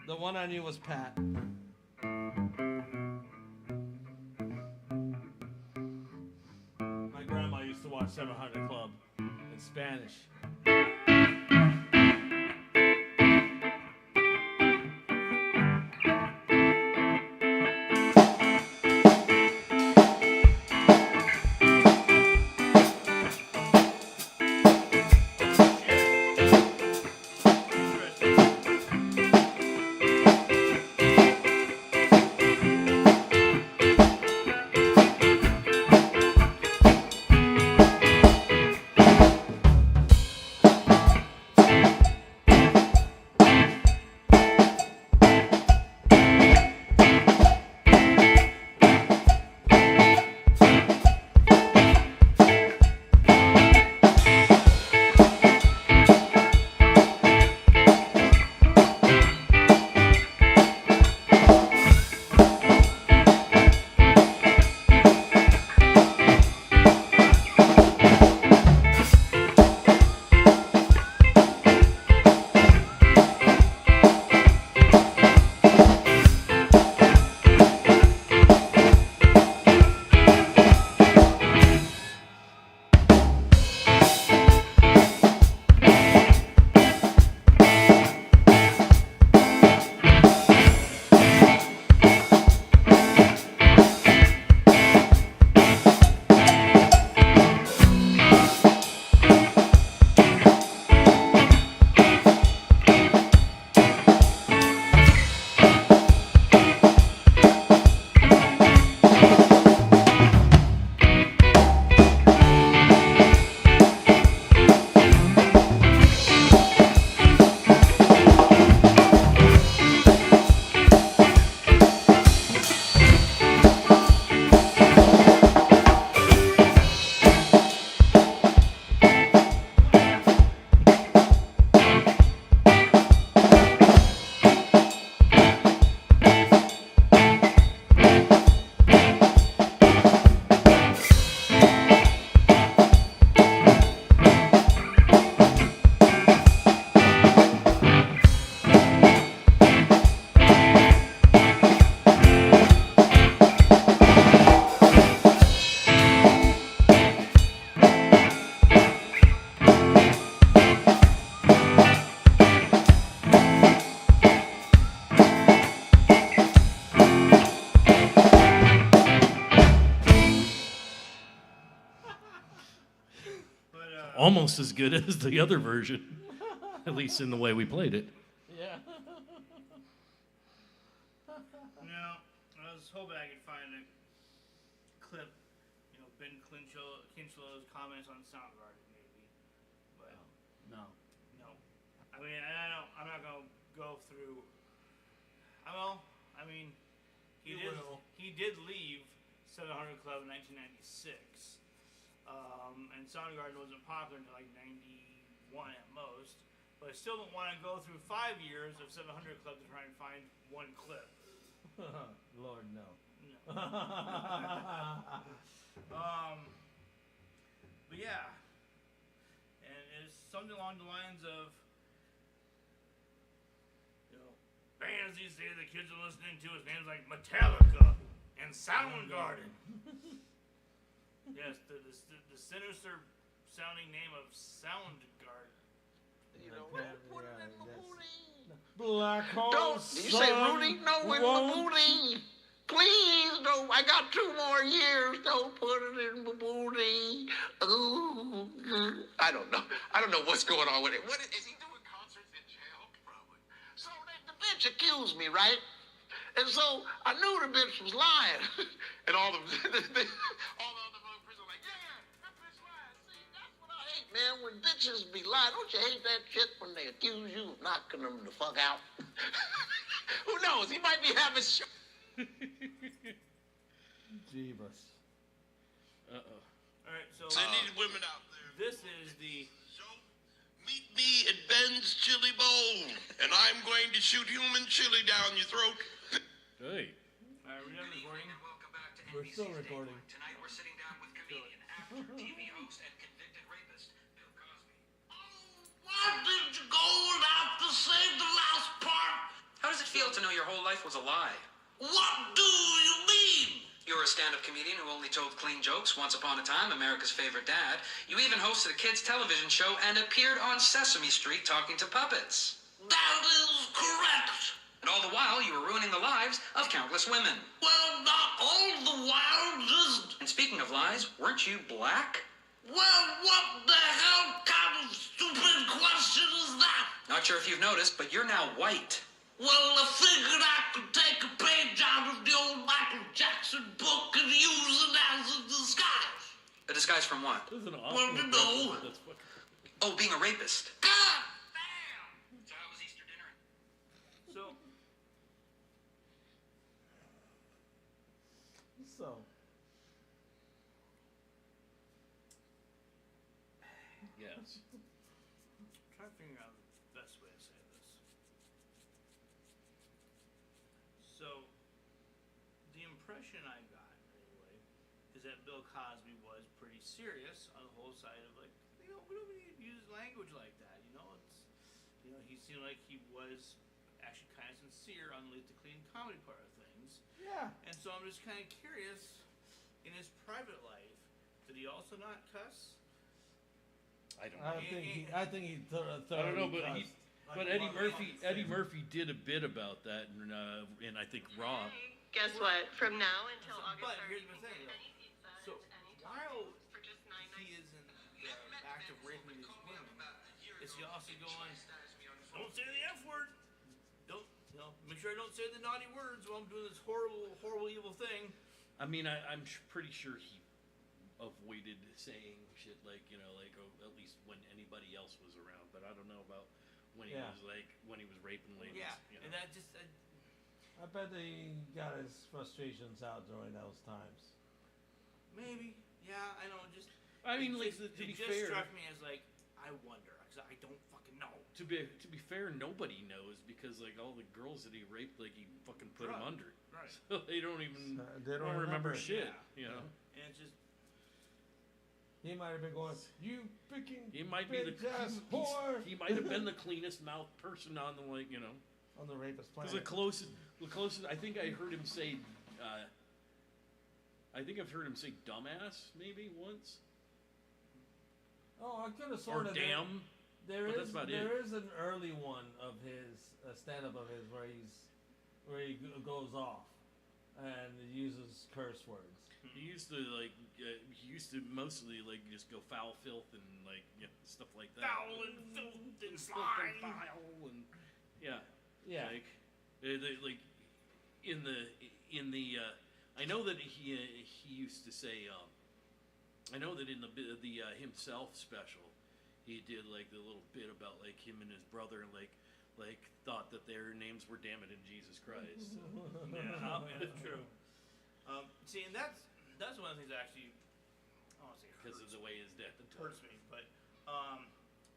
The one I knew was Pat. My grandma used to watch 700 Club in Spanish. Almost as good as the other version, at least in the way we played it. Yeah. Now, I was hoping I could find a clip, Ben Kinchlow's comments on Soundgarden, maybe. But No. no. I mean, I'm not going to go through. You will. He did leave 700 Club in 1996. And Soundgarden wasn't popular until like 91 at most. But I still don't want to go through 5 years of 700 Club to try and find one clip. Lord, no. But yeah. And it's something along the lines of, bands these days the kids are listening to is names like Metallica and Soundgarden. Yes, the sinister sounding name of Soundgarden. Put it in the booty. Black hole. Don't you say Rudy? No, in the booty. Please, no, I got 2 more years. Don't put it in my booty. Ooh. I don't know. I don't know what's going on with it. What is he doing concerts in jail? Probably. So the bitch accused me, right? And so I knew the bitch was lying. And all the other motherfuckers are like, yeah, that bitch lying. See, that's what I hate, man. When bitches be lying, don't you hate that shit when they accuse you of knocking them the fuck out? Who knows? He might be having Jeebus. Uh-oh. Alright, so I need women out there. this is the So, meet me at Ben's Chili Bowl, and I'm going to shoot human chili down your throat. Hey. Alright, we're done recording. Welcome back to We're NBC's still Day recording. One. Tonight we're sitting down with comedian, actor, TV host, and convicted rapist Bill Cosby. Why did you go without to say the last part? How does it feel to know your whole life was a lie? What do you mean? You're a stand-up comedian who only told clean jokes once upon a time, America's favorite dad. You even hosted a kids' television show and appeared on Sesame Street talking to puppets. That is correct. And all the while, you were ruining the lives of countless women. Well, not all the while, just... And speaking of lies, weren't you black? Well, what the hell kind of stupid question is that? Not sure if you've noticed, but you're now white. Well, I figured I could take a page out of the old Michael Jackson book and use it as a disguise. A disguise from what? This is an Well, awesome you know. That's fucking... Oh, being a rapist. God damn! So how was Easter dinner? So So, Yes. try to figure out the best way to say this. So, the impression I got, anyway, is that Bill Cosby was pretty serious on the whole side of like, we don't need to use language like that, he seemed like he was actually kind of sincere on the clean comedy part of things. yeah. And so I'm just kind of curious, in his private life, did he also not cuss? I don't I know. think he I don't know, but cussed. but Eddie Murphy did a bit about that, and I think Raw. Guess what? From now until August But 3rd, here's you the can thing, get though. any pizza So, at any while Domino's for just he $9.99. is in the act of raping these women, is he also going, don't say the F word, don't, make sure I don't say the naughty words while I'm doing this horrible, evil thing. I mean, I'm pretty sure he avoided saying shit like, at least when anybody else was around. But I don't know about when he Yeah. was when he was raping ladies. Yeah, you know. and that just, I bet he got his frustrations out during those times. maybe, yeah, I don't, just, I mean, it like just, to be it just fair, struck me as like, I wonder, because I don't fucking know. to be fair, nobody knows because like all the girls that he raped, like he fucking put them Drugged. under, Right. so they don't even They don't remember shit. Yeah. You know, And it's just, He might have been going, "You freaking he might be the bitch ass whore," he might have been the cleanest mouth person on the on the rapist Because planet. the closest, I think I heard him say, I think I've heard him say dumbass maybe once, Oh, I could have or sort of. damn. There but is that's about there it. is an early one of his stand up of his where he goes off and uses curse words. He used to mostly like just go foul, filth, and like stuff like that. foul and filth and Filth and slime. foul and yeah. Yeah. Like, like in the I know that he used to say I know that in the himself special he did like the little bit about like him and his brother like thought that their names were damn it in Jesus Christ. Yeah, that's true. See, and that's one of the things that actually, I don't want to say Because of hurts, the way his dad hurts me, but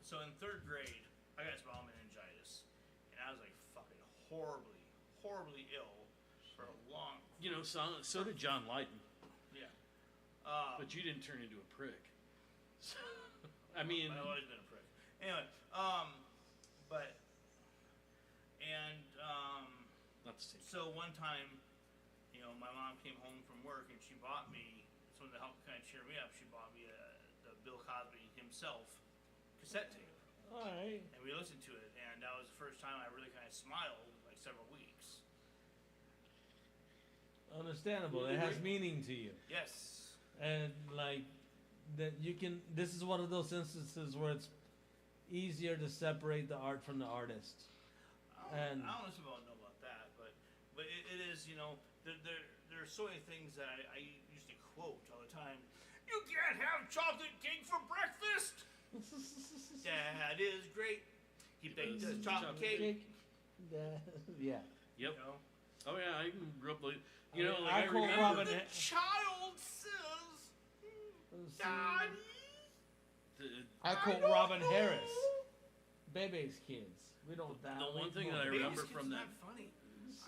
so in 3rd grade, I got spinal meningitis, and I was like fucking horribly ill for a long. So did John Lydon, Yeah. but you didn't turn into a prick. I mean, I've always been a prick. Anyway, not the same. so one time, my mom came home from work and she bought me something to help kind of cheer me up. She bought me the Bill Cosby himself cassette tape, All right. and we listened to it, and that was the first time I really kind of smiled in like several weeks. understandable. It has meaning to you, Yes. and like that you can. This is one of those instances where it's easier to separate the art from the artist. And I don't know about that, but it is, you know, there are so many things that I used to quote all the time. You can't have chocolate cake for breakfast. That is great. He baked a chocolate cake. Yeah. Yep. You know? Oh yeah, I grew up like, you know, I like I quote remember. Robin. The child says, Daddy. I quote Robin Harris. Bebe's Kids. We don't die. The one thing that I Baby's remember Kid's from that. not funny.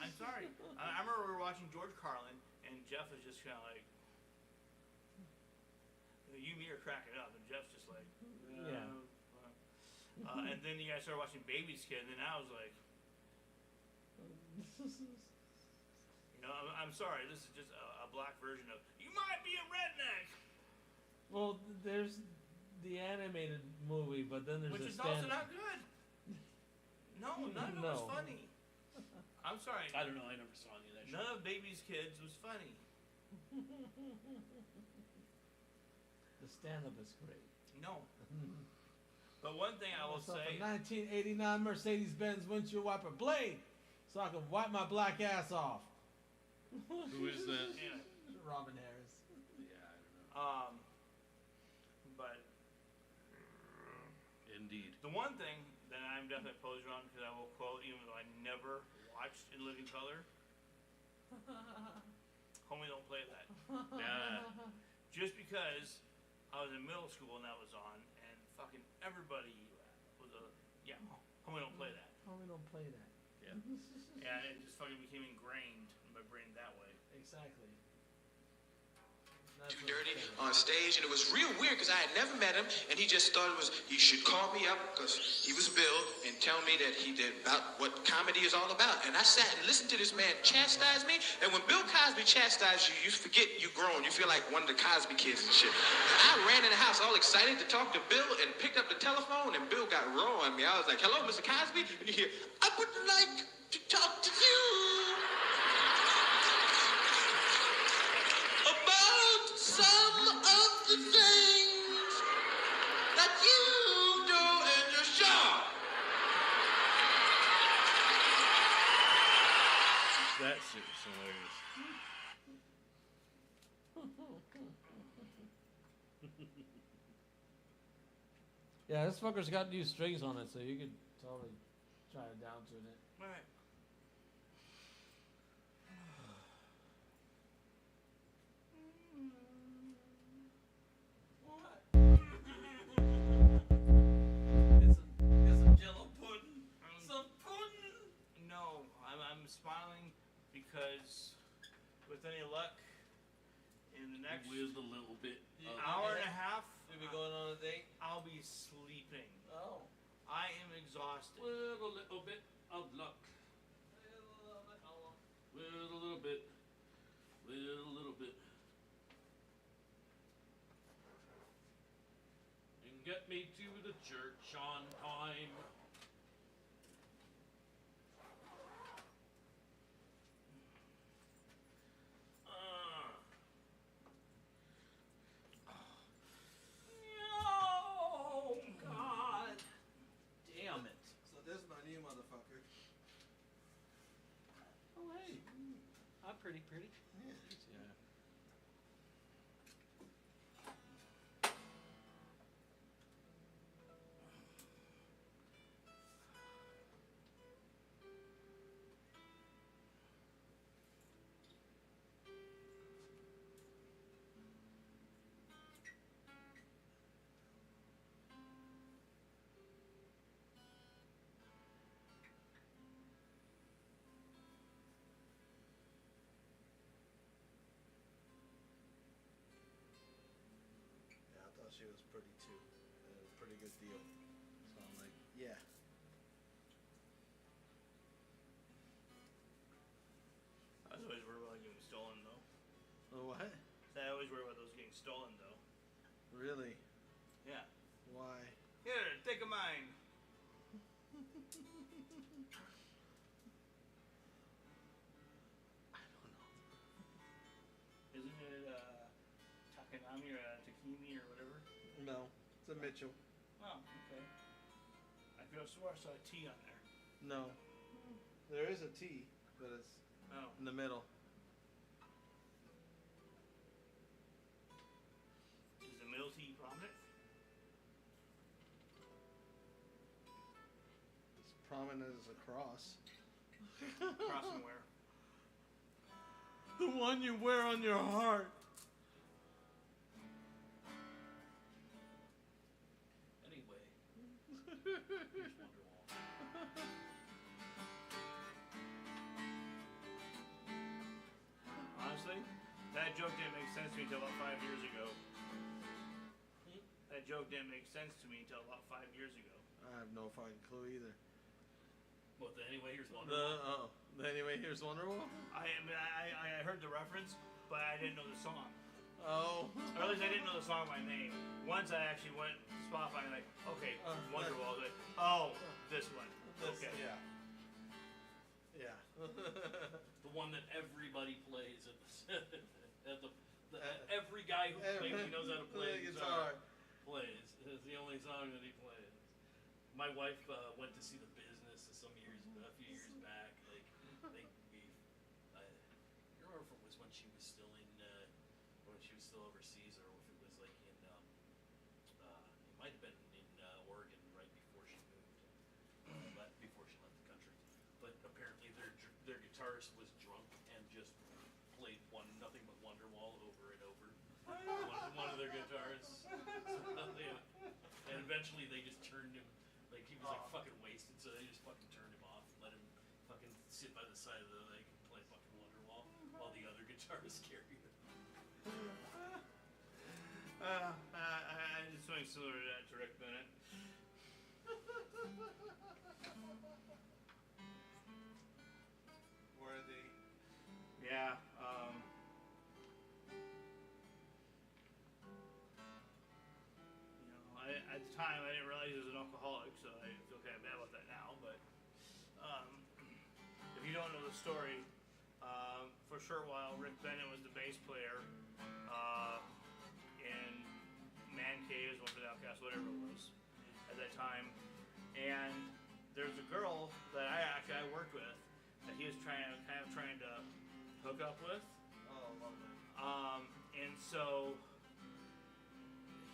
I'm sorry. I remember we were watching George Carlin, and Jeff was just kind of like, you and me are cracking up, and Jeff's just like, Yeah. and then you guys started watching Baby's Kid, and then I was like, you know, I'm sorry, this is just a black version of, you might be a redneck, Well, there's the animated movie, but then there's which a is also stand. not good. No, none of it was No. funny. I'm sorry. I don't know. I never saw any of that. None of Baby's Kids was funny. The stand-up is great. No. But one thing I will Myself say, a 1989 Mercedes-Benz windshield wiper blade, so I can wipe my black ass off. Who is that? yeah, Robin Harris. Yeah, I don't know. but Indeed. the one thing that I'm definitely opposed on, because I will quote, even though I never watched In Living Color, homie, don't play that. Yeah. Just because I was in middle school and that was on, and fucking everybody was homie, don't play that. Homie, don't play that. Yeah. And it just fucking became ingrained in my brain that way. Exactly. Too dirty on stage, and it was real weird because I had never met him, and he just thought it was, he should call me up because he was Bill and tell me that he did about what comedy is all about. And I sat and listened to this man chastise me, and when Bill Cosby chastised you, you forget you grown. You feel like one of the Cosby kids and shit. I ran in the house all excited to talk to Bill and picked up the telephone, and Bill got raw on me. I was like, hello, Mr. Cosby? And you hear, I would like to talk to you about some of the things that you do in your show. That shit was hilarious. Yeah, this fucker's got new strings on it, so you could totally try to down tune it. All right. It's some Jello pudding. Some pudding. No, I'm smiling because with any luck, in the next With a little bit. hour and a half, We'll be going on a date. I'll be sleeping. Oh. I am exhausted. With a little bit of luck. With a little bit. With a little bit. And get me to the church on time. Oh, God. Damn it. So this is my new motherfucker. Oh, hey. I'm pretty. Yeah. Yeah, I thought she was pretty too. It was a pretty good deal. So I'm like, yeah. I was always worried about getting stolen, though. Oh, what? I always worry about those getting stolen, though. Really? Yeah. Why? Here, take a mine. I don't know. Takami or Takimi or whatever? No, it's a Mitchell. Oh, okay. I feel sure I saw a T on there. No, there is a T, but it's Oh. in the middle. Is the middle T prominent? It's prominent as a cross. Crossing where? The one you wear on your heart. Anyway, here's Wonderwall. Honestly, that joke didn't make sense to me until about 5 years ago. That joke didn't make sense to me until about 5 years ago. I have no fucking clue either. What, anyway, here's Wonderwall? Anyway, here's Wonderwall. I heard the reference, but I didn't know the song. Oh. Or at least I didn't know the song by name. Once I actually went to Spotify and like, okay, Wonderwall. Like, oh, this one. Okay. Yeah. Yeah. The one that everybody plays at the every guy who claims he knows how to play guitar plays. It's the only song that he plays. My wife went to see The Business a few years back. Like I don't remember if it was when she was still overseas, or if it was like in it might have been in Oregon right before she moved, before she left the country. But apparently their guitarist was drunk and just played nothing but Wonderwall over and over. one of their guitarists. Yeah. And eventually they just turned him, like he was like fucking wasted, so they just fucking turned him off and let him fucking sit by the side of the lake and play fucking Wonderwall while the other guitarists carried it. I did something similar to that to Rick Bennett. Worthy. Yeah. At the time I didn't realize he was an alcoholic, so I feel kind of bad about that now. But if you don't know the story, for a short while Rick Bennett was the bass player in Man Caves, One for the Outcast, whatever it was at that time. And there's a girl that I worked with that he was trying to hook up with. Oh, lovely. And so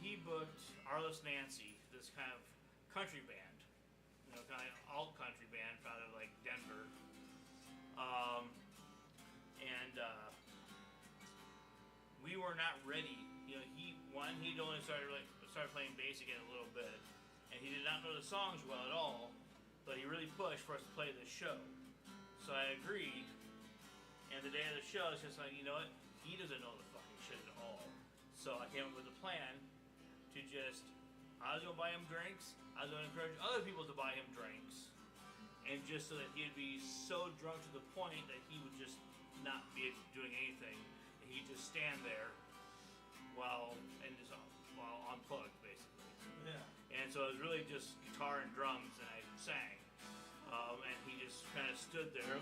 he booked Arliss Nancy, this kind of country band, kind of alt country band out of like Denver. We were not ready. He'd only started playing bass again a little bit, and he did not know the songs well at all. But he really pushed for us to play this show, so I agreed. And the day of the show, it's just like, you know what? He doesn't know the fucking shit at all. So I came up with a plan to I was gonna buy him drinks. I was gonna encourage other people to buy him drinks, and just so that he'd be so drunk to the point that he would just not be doing anything. And he'd just stand there while unplugged, basically. Yeah. And so it was really just guitar and drums, and I sang. And he just kind of stood there.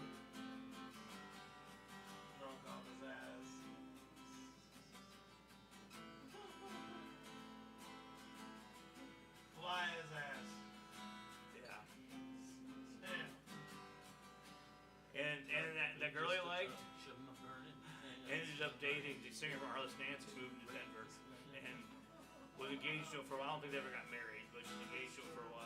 Drunk off his ass. Fly his ass. Yeah. And that girl he liked ended up dating the singer from Arliss Nancy, moved to Denver, and was engaged to him for a while. I don't think they ever got married, but she was engaged to him for a while.